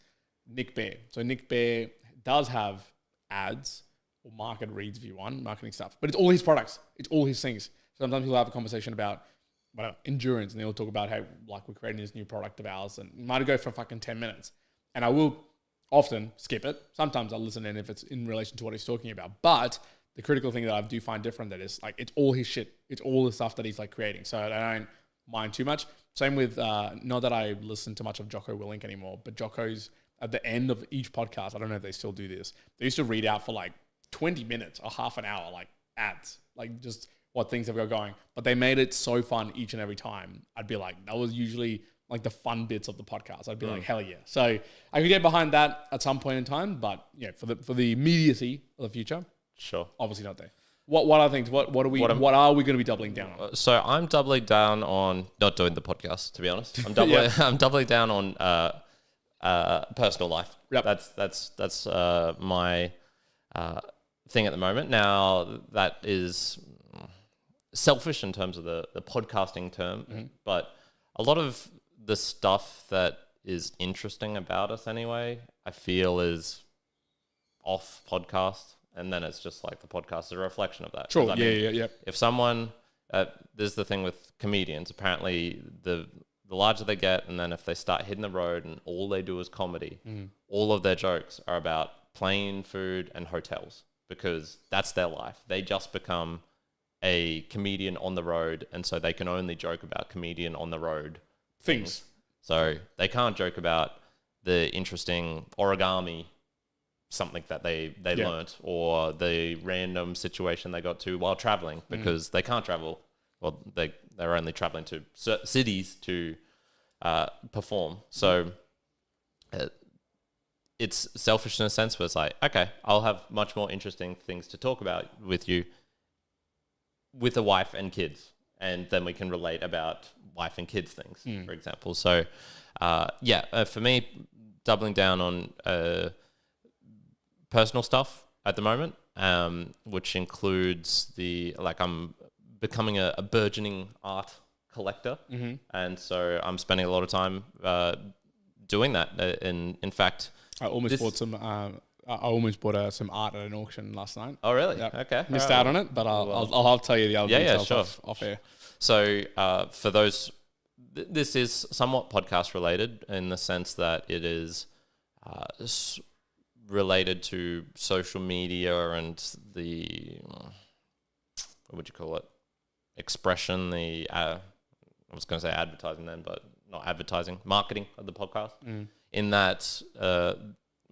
Nick Bear. So Nick Bear does have ads or market reads if you want, marketing stuff, but it's all his products. It's all his things. Sometimes he'll have a conversation about endurance, and they'll talk about how like we're creating this new product of ours, and it might go for fucking 10 minutes. And I will often skip it. Sometimes I'll listen in if it's in relation to what he's talking about. But the critical thing that I do find different that is like it's all his shit. It's all the stuff that he's like creating. So I don't mind too much. Same with not that I listen to much of Jocko Willink anymore, but Jocko's at the end of each podcast, I don't know if they still do this. They used to read out for like 20 minutes or half an hour, like ads, like just what things have got going. But they made it so fun each and every time. I'd be like, that was usually like the fun bits of the podcast. I'd be like, hell yeah. So I could get behind that at some point in time, but yeah, for the immediacy of the future, sure, obviously not there. What are things? What are we going to be doubling down on? So I'm doubling down on not doing the podcast, to be honest. I'm doubling down on personal life. Yep. That's my thing at the moment. Now that is selfish in terms of the podcasting term, but a lot of the stuff that is interesting about us anyway, I feel is off podcast. And then it's just like the podcast is a reflection of that. Sure. I mean, Yeah. if someone, there's the thing with comedians, apparently the larger they get, and then if they start hitting the road and all they do is comedy, all of their jokes are about plane, food, and hotels, because that's their life. They just become a comedian on the road, and so they can only joke about comedian on the road Things. So they can't joke about the interesting origami something that they learnt, or the random situation they got to while traveling, because they can't travel. Well, they're only traveling to cities to perform. So it's selfish in a sense, where it's like, okay, I'll have much more interesting things to talk about with you, with a wife and kids, and then we can relate about wife and kids things, for example. So for me, doubling down on personal stuff at the moment, which includes I'm becoming a burgeoning art collector, and so I'm spending a lot of time doing that. In fact, I almost bought some. I almost bought some art at an auction last night. Oh, really? Yep. Okay. Missed out on it, but I'll tell you the other details off air. So for those, this is somewhat podcast related in the sense that it is related to social media and the, what would you call it? Expression, I was going to say advertising then, but not advertising, marketing of the podcast. In that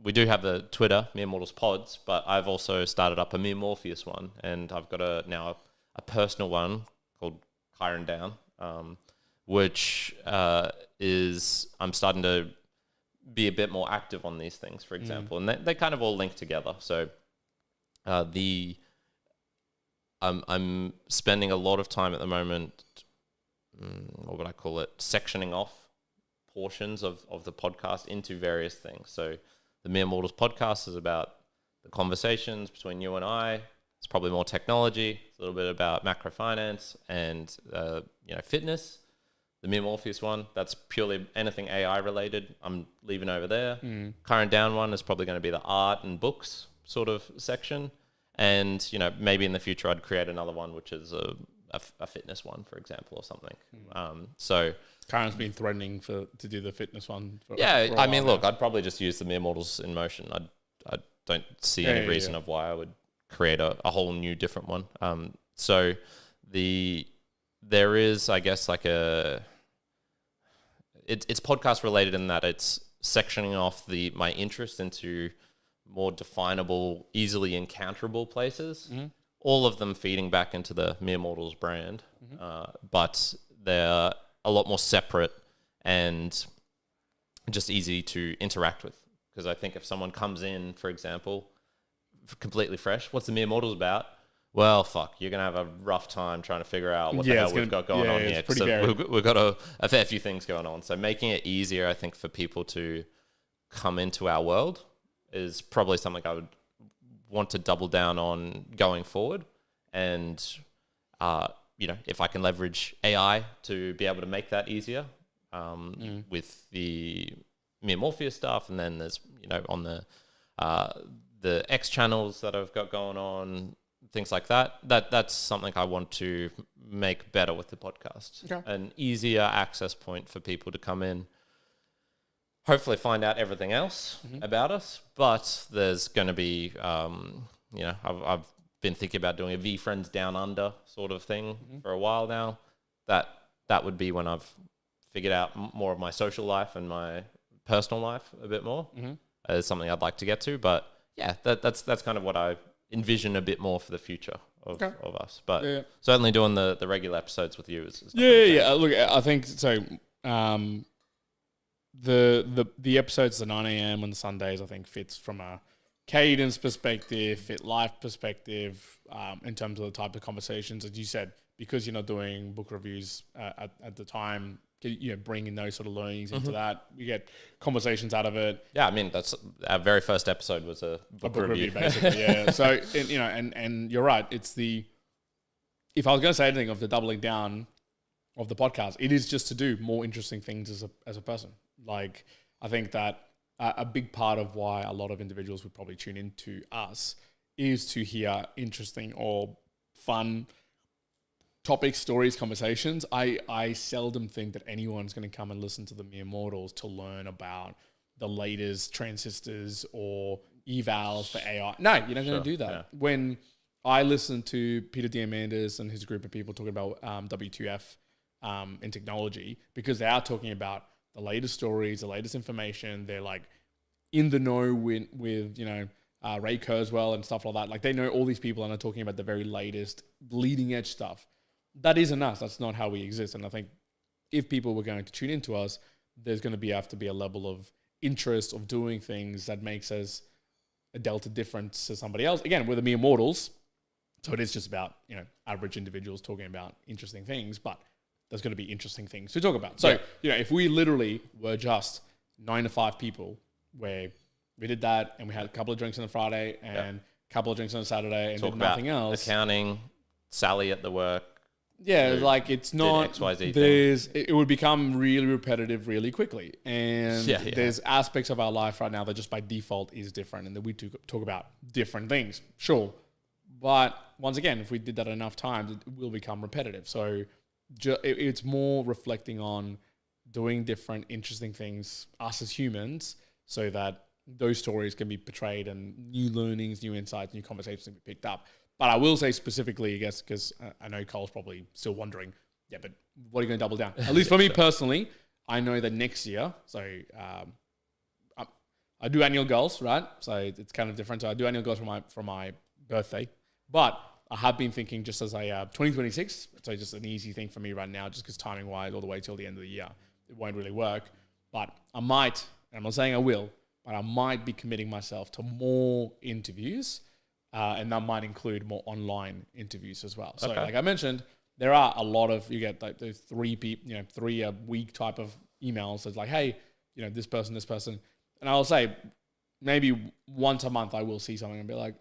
we do have the Twitter, Mere Mortals Pods, but I've also started up a Mere Morpheus one, and I've got now a personal one called Kyron Down, which is, I'm starting to be a bit more active on these things, for example, and they kind of all link together. So I'm spending a lot of time at the moment, what would I call it, sectioning off portions of the podcast into various things. So the Mere Mortals podcast is about the conversations between you and I. It's probably more technology. It's a little bit about macro finance and fitness. The Mere Morpheus one, that's purely anything AI related. I'm leaving over there. Current down one is probably going to be the art and books sort of section. And, maybe in the future I'd create another one, which is a fitness one, for example, or something. So Karen's been threatening to do the fitness one. Look, I'd probably just use the Mere Mortals in motion. I don't see any reason of why I would create a whole new different one. So there is, I guess, like it's podcast related in that it's sectioning off my interest into more definable, easily encounterable places. All of them feeding back into the Mere Mortals brand, but they're a lot more separate and just easy to interact with. Because I think if someone comes in, for example, completely fresh, what's the Mere Mortals about? Well, fuck, you're going to have a rough time trying to figure out what the hell we've got going on here. So we've got a fair few things going on. So making it easier, I think, for people to come into our world is probably something I would want to double down on going forward. And, if I can leverage AI to be able to make that easier with the Mere Morpheus stuff, and then there's, on the X channels that I've got going on, things like that's something I want to make better with the podcast. Okay. An easier access point for people to come in, hopefully find out everything else about us. But there's going to be, I've been thinking about doing a V-Friends Down Under sort of thing for a while now. That would be when I've figured out more of my social life and my personal life a bit more. Is something I'd like to get to. But yeah, that's kind of what I envision a bit more for the future of us. But certainly doing the regular episodes with you is Look, I think so. The episodes at 9 a.m. on Sundays, I think, fits from a cadence perspective, fit life perspective, in terms of the type of conversations, as you said, because you're not doing book reviews at the time. Bringing those sort of learnings into that, you get conversations out of it. Yeah, I mean, that's our very first episode was a book review, basically. Yeah. So and you're right. It's if I was going to say anything of the doubling down of the podcast, it is just to do more interesting things as a person. Like I think that a big part of why a lot of individuals would probably tune into us is to hear interesting or fun topics, stories, conversations. I seldom think that anyone's going to come and listen to the Mere Mortals to learn about the latest transistors or evals for AI. No, you're not going to do that. Yeah. When I listen to Peter Diamandis and his group of people talking about W2F in technology, because they are talking about the latest stories, the latest information. They're like in the know with Ray Kurzweil and stuff like that. Like they know all these people and are talking about the very latest bleeding edge stuff. That isn't us. That's not how we exist. And I think if people were going to tune into us, there's going to have to be a level of interest of doing things that makes us a delta difference to somebody else. Again, we're the mere mortals. So it is just about, average individuals talking about interesting things, but there's going to be interesting things to talk about. So, if we literally were just 9 to 5 people where we did that and we had a couple of drinks on a Friday and a couple of drinks on a Saturday and did nothing else. Accounting, Sally at the work. Yeah, like it's not, it would become really repetitive really quickly. And there's aspects of our life right now that just by default is different and that we talk about different things. Sure. But once again, if we did that enough times, it will become repetitive. So it's more reflecting on doing different interesting things, us as humans, so that those stories can be portrayed and new learnings, new insights, new conversations can be picked up. But I will say specifically, I guess, because I know Cole's probably still wondering, but what are you going to double down? At least for me personally, I know that next year, so I do annual goals, right? So it's kind of different. So I do annual goals for my birthday. But I have been thinking just as 2026, so just an easy thing for me right now, just because timing-wise, all the way till the end of the year, it won't really work. But I might, and I'm not saying I will, but I might be committing myself to more interviews, and that might include more online interviews as well. So like I mentioned, there are a lot of, you get like those 3 a week type of emails that's like, hey, this person, and I'll say maybe once a month I will see something and be like,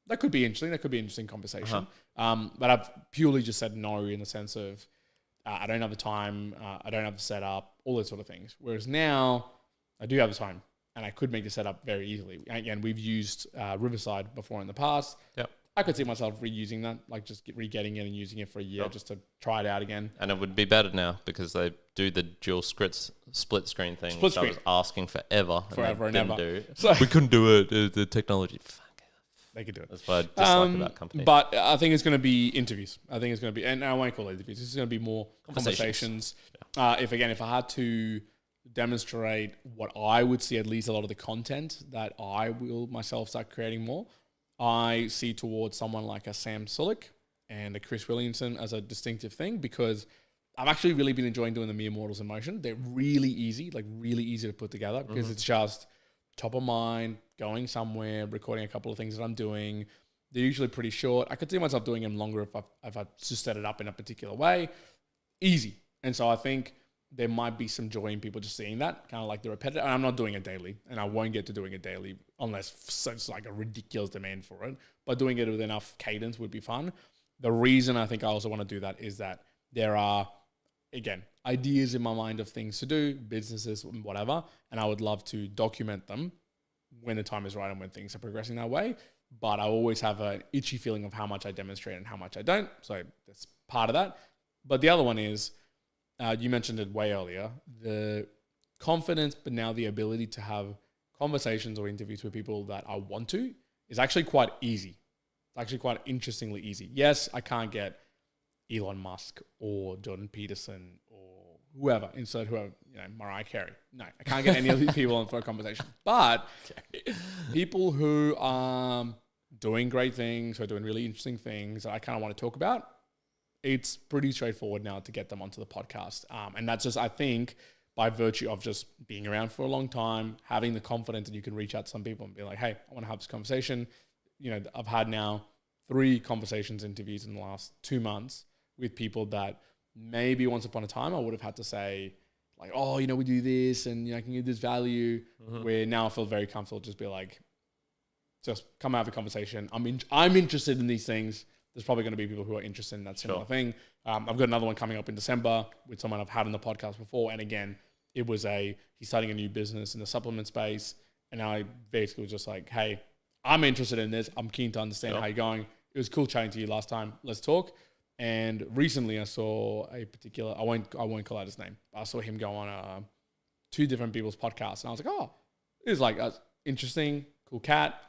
that could be interesting. That could be an interesting conversation. But I've purely just said no in the sense of I don't have the time, I don't have the setup, all those sort of things. Whereas now I do have the time and I could make the setup very easily. Again, we've used Riverside before in the past. Yep. I could see myself reusing that, like just re-getting it and using it for a year just to try it out again. And it would be better now because they do the dual split screen thing, which I was asking forever and ever. So we couldn't do it, the technology. They could do it. That's what I dislike about companies. But I think it's going to be interviews. I think it's going to be, and I won't call it interviews. It's going to be more conversations. If I had to demonstrate what I would see, at least a lot of the content that I will myself start creating more, I see towards someone like a Sam Sulek and a Chris Williamson as a distinctive thing, because I've actually really been enjoying doing the Mere Mortals in Motion. They're really easy to put together because it's just top of mind, going somewhere, recording a couple of things that I'm doing. They're usually pretty short. I could see myself doing them longer if I just set it up in a particular way. Easy. And so I think there might be some joy in people just seeing that, kind of like the repetitive. And I'm not doing it daily, and I won't get to doing it daily unless it's like a ridiculous demand for it. But doing it with enough cadence would be fun. The reason I think I also want to do that is that there are, again, ideas in my mind of things to do, businesses, whatever, and I would love to document them when the time is right and when things are progressing that way. But I always have an itchy feeling of how much I demonstrate and how much I don't. So that's part of that. But the other one is, you mentioned it way earlier, the confidence, but now the ability to have conversations or interviews with people that I want to is actually quite easy. It's actually quite interestingly easy. Yes, I can't get Elon Musk or Jordan Peterson or whoever, Mariah Carey. No, I can't get any of these people in for a conversation. But people who are doing great things, who are doing really interesting things that I kind of want to talk about, it's pretty straightforward now to get them onto the podcast. And that's just, I think, by virtue of just being around for a long time, having the confidence that you can reach out to some people and be like, hey, I want to have this conversation. I've had now 3 conversations, interviews in the last 2 months with people that maybe once upon a time I would have had to say like, oh, we do this and I can give this value, where now I feel very comfortable just be like, just come out of a conversation. I'm interested in these things. There's probably going to be people who are interested in that similar thing. I've got another one coming up in December with someone I've had on the podcast before. And again, he's starting a new business in the supplement space. And I basically was just like, hey, I'm interested in this. I'm keen to understand how you're going. It was cool chatting to you last time. Let's talk. And recently I saw a particular, I won't call out his name, but I saw him go on 2 different people's podcasts. And I was like, oh, it was like interesting, cool cat.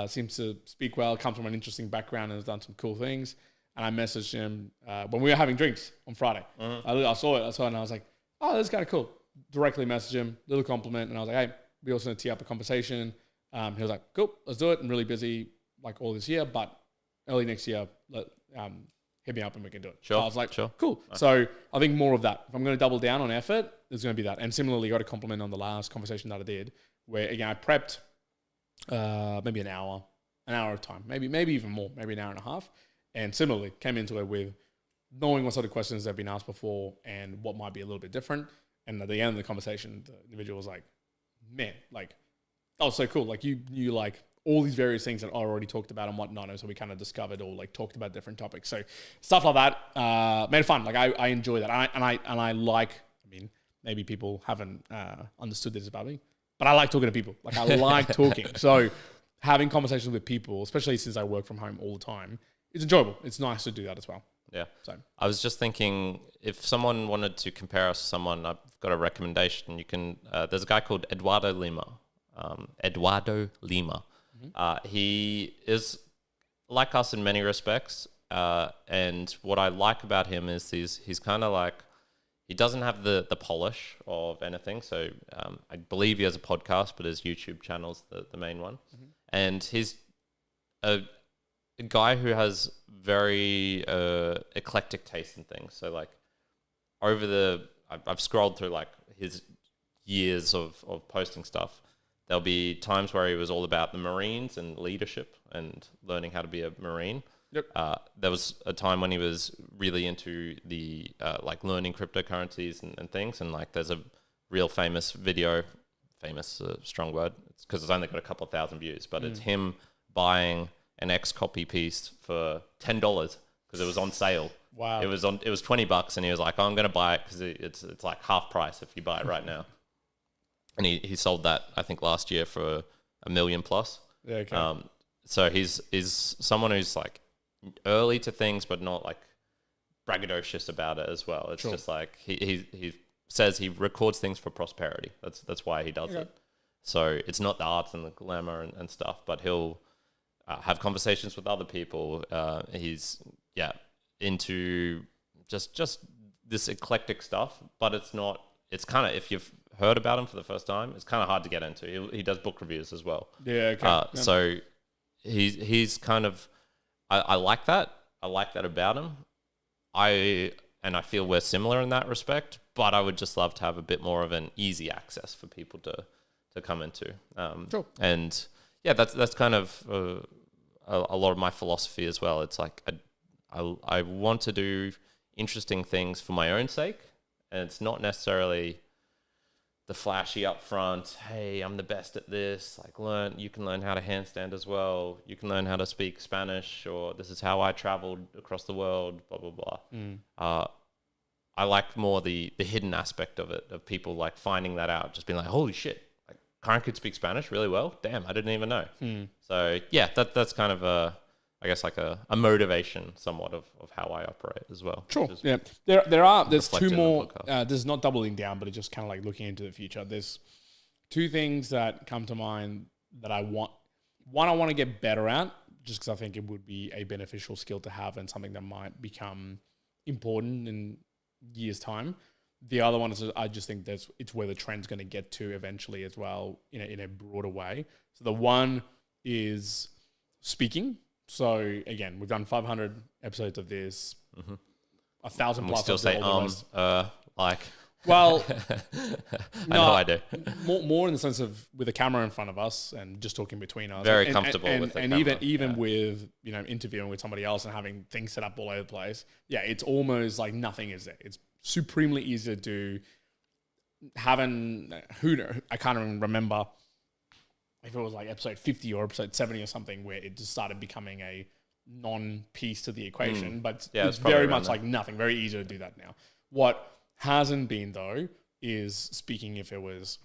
Seems to speak well, comes from an interesting background and has done some cool things. And I messaged him when we were having drinks on Friday. I saw it and I was like, oh, that's kind of cool. Directly messaged him, little compliment. And I was like, hey, we also need to tee up a conversation. He was like, cool, let's do it. I'm really busy like all this year, but early next year, hit me up and we can do it. Sure. So I was like, sure. Cool. Nice. So I think more of that. If I'm going to double down on effort, there's going to be that. And similarly, got a compliment on the last conversation that I did, where again, I prepped maybe an hour of time, maybe even more, maybe an hour and a half. And similarly, came into it with knowing what sort of questions they've been asked before and what might be a little bit different. And at the end of the conversation, the individual was like, man, like, that was so cool. Like you like all these various things that I already talked about and whatnot. And so we kind of discovered or like talked about different topics. So stuff like that made it fun. Like I enjoy that. And I like, I mean, maybe people haven't understood this about me, but I like talking to people. Like I like talking. So having conversations with people, especially since I work from home all the time, it's enjoyable. It's nice to do that as well. Yeah. So I was just thinking, if someone wanted to compare us to someone, I've got a recommendation. You can. There's a guy called Eduardo Lima. He is like us in many respects, and what I like about him is he's kind of like, he doesn't have the polish of anything. So I believe he has a podcast, but his YouTube channel's the main one, and he's a guy who has very eclectic taste in things. So like I've scrolled through like his years of posting stuff. There'll be times where he was all about the Marines and leadership and learning how to be a Marine. Yep. There was a time when he was really into the like learning cryptocurrencies and things. And like there's a real famous video, strong word, it's because it's only got a couple of thousand views, but it's him buying an X copy piece for $10 because it was on sale. Wow. It was $20 and he was like, oh, I'm going to buy it because it's like half price if you buy it right now. And he sold that, I think, last year for $1 million plus. Yeah, okay. So he's someone who's like early to things, but not like braggadocious about it as well. It's just like he says he records things for prosperity. That's why he does it. So it's not the arts and the glamour and stuff, but he'll have conversations with other people. He's into just this eclectic stuff, but it's not. It's kind of, if you've heard about him for the first time, it's kind of hard to get into. He does book reviews as well. Yeah. Okay. So he's kind of, I like that. I like that about him. I feel we're similar in that respect, but I would just love to have a bit more of an easy access for people to come into. Sure. And yeah, that's kind of a lot of my philosophy as well. It's like I want to do interesting things for my own sake, and it's not necessarily the flashy upfront, hey, I'm the best at this, like you can learn how to handstand as well, you can learn how to speak Spanish, or this is how I traveled across the world, blah, blah, blah. I like more the hidden aspect of it, of people like finding that out, just being like, holy shit, like Karen could speak Spanish really well? Damn, I didn't even know. So yeah, that's kind of I guess like a motivation somewhat of how I operate as well. Sure. Yeah. There's two more, this is not doubling down, but it's just kind of like looking into the future. There's two things that come to mind that I want. One, I want to get better at, just because I think it would be a beneficial skill to have and something that might become important in years' time. The other one is I just think it's where the trend's going to get to eventually as well in a broader way. So the one is speaking. So again, we've done 500 episodes of this, 1,000 plus. We still say like. Well, I do. More in the sense of with a camera in front of us and just talking between us. Very comfortable with the camera. And even with interviewing with somebody else and having things set up all over the place. Yeah, it's almost like nothing is there. It's supremely easy to do. I can't even remember if it was like episode 50 or episode 70 or something where it just started becoming a non-piece to the equation. But it's very much like nothing. Very easy to do that now. What hasn't been, though, is speaking if it was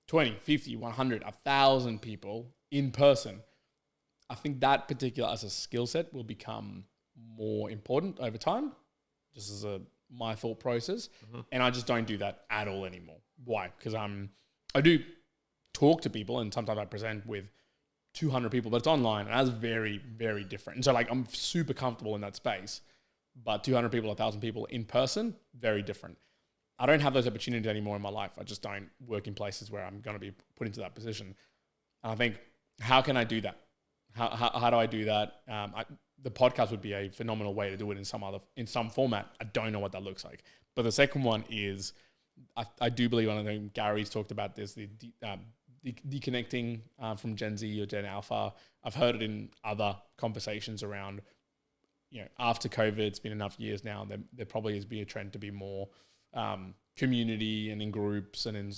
20, 50, 100, 1,000 people in person. I think that particular as a skill set will become more important over time, just as my thought process. And I just don't do that at all anymore. Why? Because I do talk to people, and sometimes I present with 200 people, but it's online, and that's very, very different. And so like I'm super comfortable in that space, but 200 people, 1,000 people in person, very different. I don't have those opportunities anymore in my life. I just don't work in places where I'm going to be put into that position. And I think, how can I do that? How do I do that? The podcast would be a phenomenal way to do it in some format. I don't know what that looks like. But the second one is, I do believe, and I think Gary's talked about this, the deconnecting from Gen Z or Gen Alpha. I've heard it in other conversations around, after COVID, it's been enough years now, there probably has been a trend to be more community and in groups and in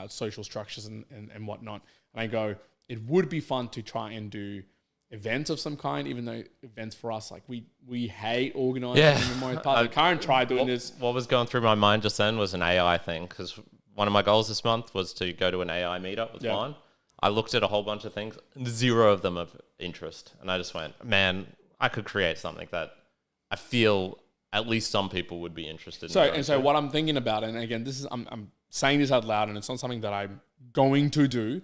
social structures and whatnot. And I go, it would be fun to try and do events of some kind, even though events for us, like we hate organizing. Yeah. Karen tried doing this. What was going through my mind just then was an AI thing, because one of my goals this month was to go to an AI meetup with Juan. I looked at a whole bunch of things, 0 of them of interest. And I just went, man, I could create something that I feel at least some people would be interested in. So what I'm thinking about, and again, this is I'm saying this out loud, and it's not something that I'm going to do,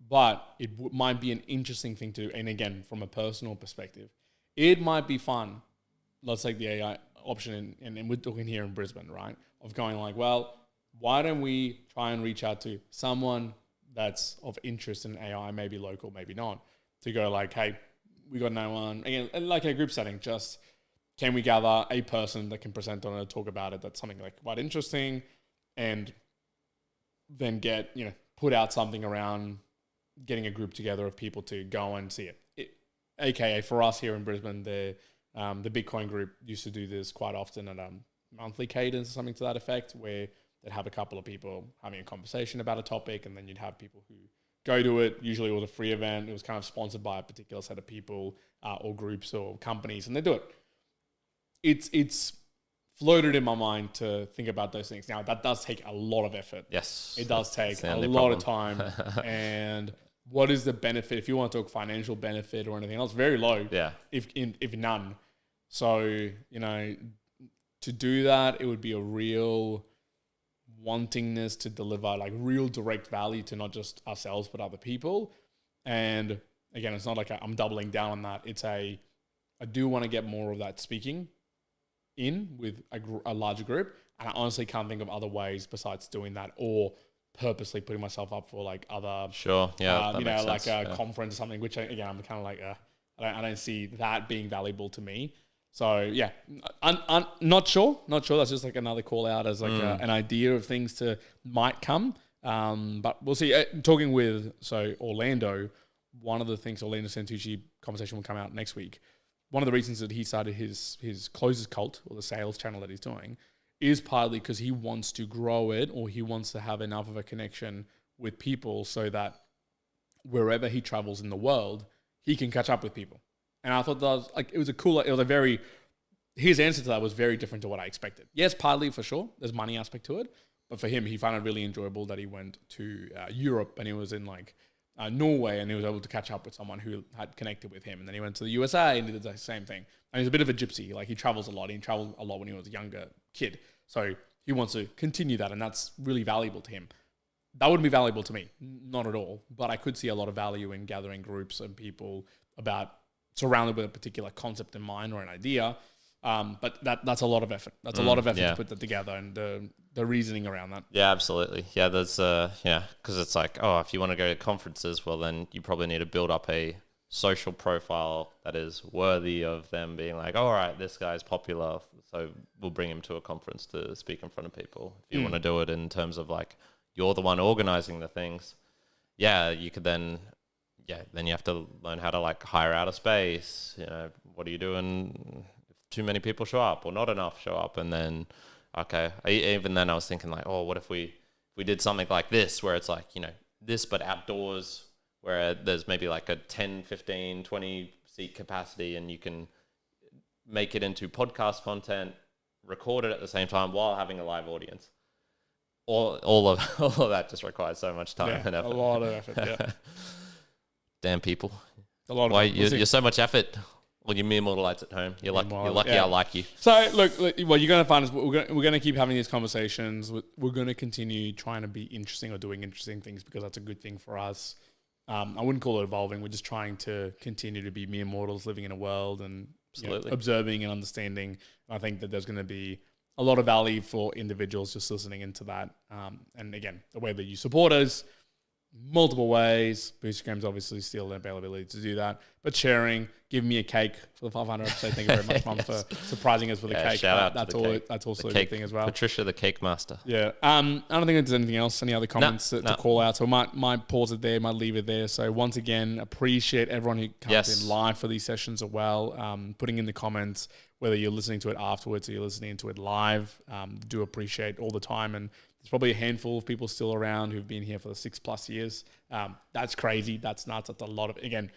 but it might be an interesting thing to do. And again, from a personal perspective, it might be fun. Let's take the AI option, and we're talking here in Brisbane, right? Of going like, well, why don't we try and reach out to someone that's of interest in AI, maybe local, maybe not, to go like, hey, we got no one. Again, like a group setting, just can we gather a person that can present on it, talk about it, that's something like quite interesting, and then get, put out something around getting a group together of people to go and see it. AKA for us here in Brisbane, the Bitcoin group used to do this quite often at a monthly cadence or something to that effect, where they'd have a couple of people having a conversation about a topic, and then you'd have people who go to it. Usually it was a free event. It was kind of sponsored by a particular set of people or groups or companies, and they do it. It's floated in my mind to think about those things. Now, that does take a lot of effort. Yes. It does take a lot of time. And what is the benefit? If you want to talk financial benefit or anything else, very low. Yeah. If none. So, to do that, it would be a real wantingness to deliver like real direct value to not just ourselves, but other people. And again, it's not like I'm doubling down on that. I do want to get more of that speaking in with a larger group. And I honestly can't think of other ways besides doing that, or purposely putting myself up for like other, like a conference or something, which again, I'm kind of like, I don't see that being valuable to me. So yeah, I'm not sure. That's just like another call out as like an idea of things to might come. But we'll see. Talking with Orlando, one of the things, Orlando Santucci conversation will come out next week. One of the reasons that he started his closers cult, or the sales channel that he's doing, is partly because he wants to grow it, or he wants to have enough of a connection with people so that wherever he travels in the world, he can catch up with people. And I thought that was like, his answer to that was very different to what I expected. Yes, partly for sure, there's money aspect to it, but for him, he found it really enjoyable that he went to Europe, and he was in like Norway, and he was able to catch up with someone who had connected with him. And then he went to the USA and did the same thing. And he's a bit of a gypsy. Like, he travels a lot. He traveled a lot when he was a younger kid. So he wants to continue that, and that's really valuable to him. That wouldn't be valuable to me, not at all. But I could see a lot of value in gathering groups and people surrounded with a particular concept in mind or an idea. But that's a lot of effort. That's a lot of effort to put that together, and the reasoning around that. Yeah, absolutely. Yeah, there's because it's like, if you want to go to conferences, well, then you probably need to build up a social profile that is worthy of them being like, all right, this guy's popular, so we'll bring him to a conference to speak in front of people. If you want to do it in terms of like, you're the one organizing the things, you could then you have to learn how to like hire out a space. What are you doing if too many people show up or not enough show up? And then, even then I was thinking like, what if we did something like this, where it's like, this, but outdoors, where there's maybe like a 10, 15, 20 seat capacity, and you can make it into podcast content, record it at the same time while having a live audience. all of that just requires so much time and effort. A lot of effort. Yeah, Damn people. a lot of. Why We'll see. you're so much effort when you're mere mortalites at home. You're lucky. You're lucky. I like you. So look, what you're going to find is we're going to keep having these conversations. We're going to continue trying to be interesting or doing interesting things because that's a good thing for us. I wouldn't call it evolving. We're just trying to continue to be mere mortals living in a world and observing and understanding. I think that there's going to be a lot of value for individuals just listening into that. And again, the way that you support us, multiple ways. Boostagram's obviously still the availability to do that. But sharing, give me a cake for the 500 episode. Thank you very much, Mum, for surprising us with a cake. Shout out That's to the cake. That's also The a good thing as well. Patricia, the cake master. Yeah. I don't think there's anything else, any other comments to call out. So I might pause it there, might leave it there. So once again, appreciate everyone who comes in live for these sessions as well. Putting in the comments, whether you're listening to it afterwards or you're listening to it live. Do appreciate all the time. And there's probably a handful of people still around who've been here for the 6+ years. That's crazy. That's nuts. That's a lot of, again,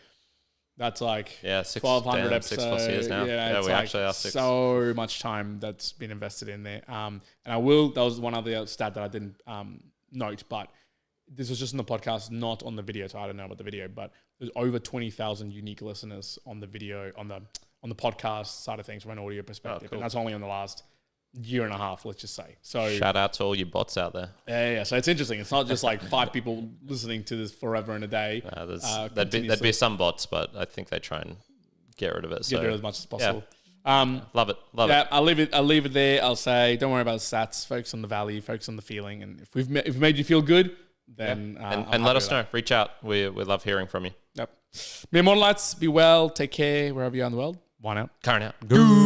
that's like 1,200 episodes. 6+ years now. Yeah, we like actually are 6. So much time that's been invested in there. And that was one other stat that I didn't note, but this was just on the podcast, not on the video. So I don't know about the video, but there's over 20,000 unique listeners on the video, on the podcast side of things from an audio perspective. Cool. And that's only on the last year and a half, let's just say. So shout out to all you bots out there. Yeah. So it's interesting. It's not just like 5 people listening to this forever and a day. There'd be some bots, but I think they try and get rid of it. Get rid of as much as possible. Love it. Love it. I'll leave it there. I'll say, don't worry about the stats. Focus on the value. Focus on the feeling. And if we've made you feel good, then and let us know. Reach out. We love hearing from you. Yep. Mere Mortalites, be well. Take care wherever you are in the world. One out. Karen out. Good.